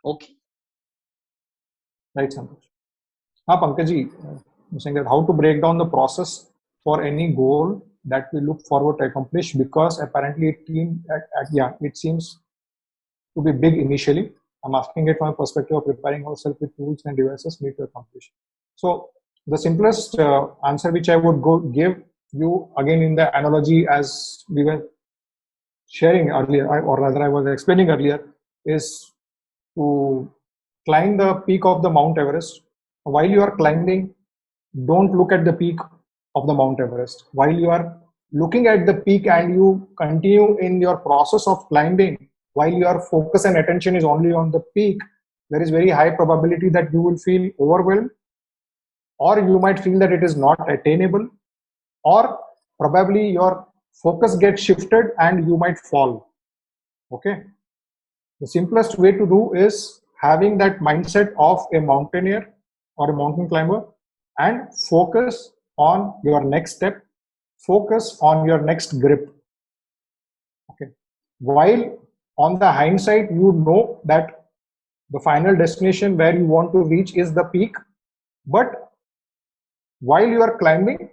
Okay. Right, Santosh. Pankaj, you're saying that how to break down the process for any goal that we look forward to accomplish, because apparently it seems to be big initially. I'm asking it from a perspective of preparing ourselves with tools and devices need to accomplish. So the simplest answer which I would give you, again in the analogy as we were sharing earlier, or rather I was explaining earlier, is to climb the peak of the Mount Everest. While you are climbing, don't look at the peak of the Mount Everest. While you are looking at the peak and you continue in your process of climbing, while your focus and attention is only on the peak, there is very high probability that you will feel overwhelmed, or you might feel that it is not attainable, or probably your focus gets shifted and you might fall. Okay. The simplest way to do is having that mindset of a mountaineer or a mountain climber and focus on your next step, focus on your next grip. Okay. While on the hindsight, you know that the final destination where you want to reach is the peak, but while you are climbing,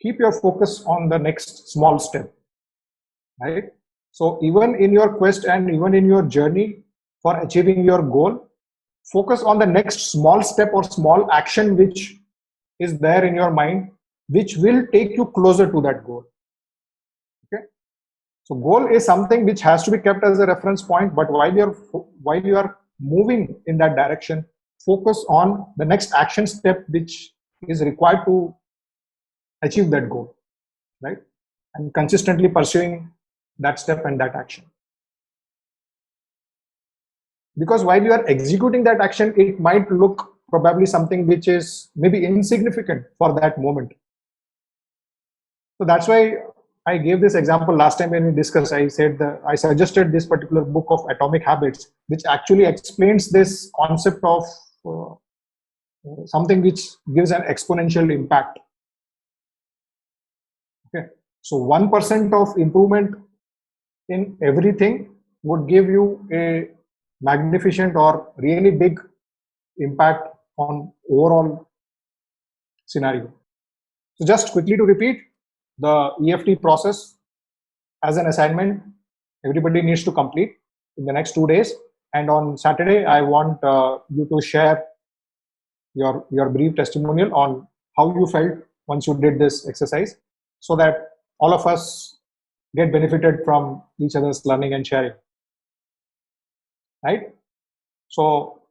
keep your focus on the next small step, right? So even in your quest and even in your journey for achieving your goal, focus on the next small step or small action which is there in your mind, which will take you closer to that goal. Okay. So goal is something which has to be kept as a reference point, but while you are moving in that direction, focus on the next action step which is required to achieve that goal, right? And consistently pursuing that step and that action. Because while you are executing that action, it might look probably something which is maybe insignificant for that moment. So that's why I gave this example last time when we discussed. I suggested this particular book of Atomic Habits, which actually explains this concept of something which gives an exponential impact. Okay, so 1% of improvement in everything would give you a magnificent or really big impact on overall scenario. So just quickly to repeat, the EFT process as an assignment, everybody needs to complete in the next 2 days. And on Saturday, I want you to share your brief testimonial on how you felt once you did this exercise, so that all of us get benefited from each other's learning and sharing. Right? So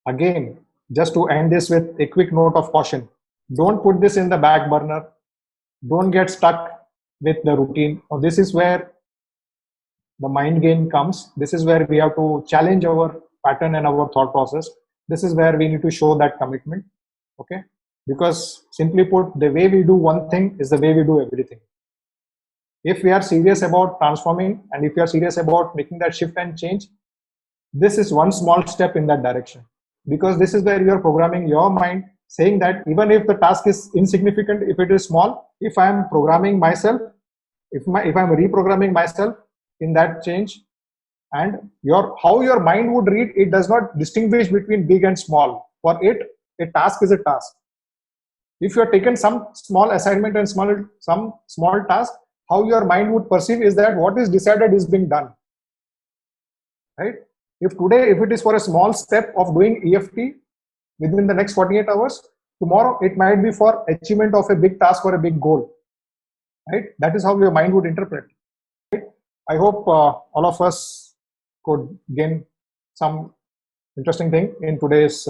again, just to end this with a quick note of caution, don't put this in the back burner. Don't get stuck with the routine. This is where the mind game comes. This is where we have to challenge our pattern and our thought process. This is where we need to show that commitment. Okay? Because simply put, the way we do one thing is the way we do everything. If we are serious about transforming and if we are serious about making that shift and change, this is one small step in that direction. Because this is where you are programming your mind, saying that even if the task is insignificant, if it is small, if I am programming myself, if I'm reprogramming myself in that change, and how your mind would read, it does not distinguish between big and small. For it, a task is a task. If you have taken some small assignment and some small task, how your mind would perceive is that what is decided is being done. Right? If it is for a small step of doing EFT within the next 48 hours, tomorrow it might be for achievement of a big task or a big goal. Right? That is how your mind would interpret. Right? I hope all of us could gain some interesting thing in today's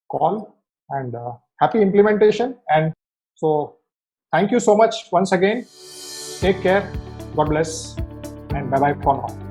call, and happy implementation. And so thank you so much once again. Take care. God bless. And bye-bye for now.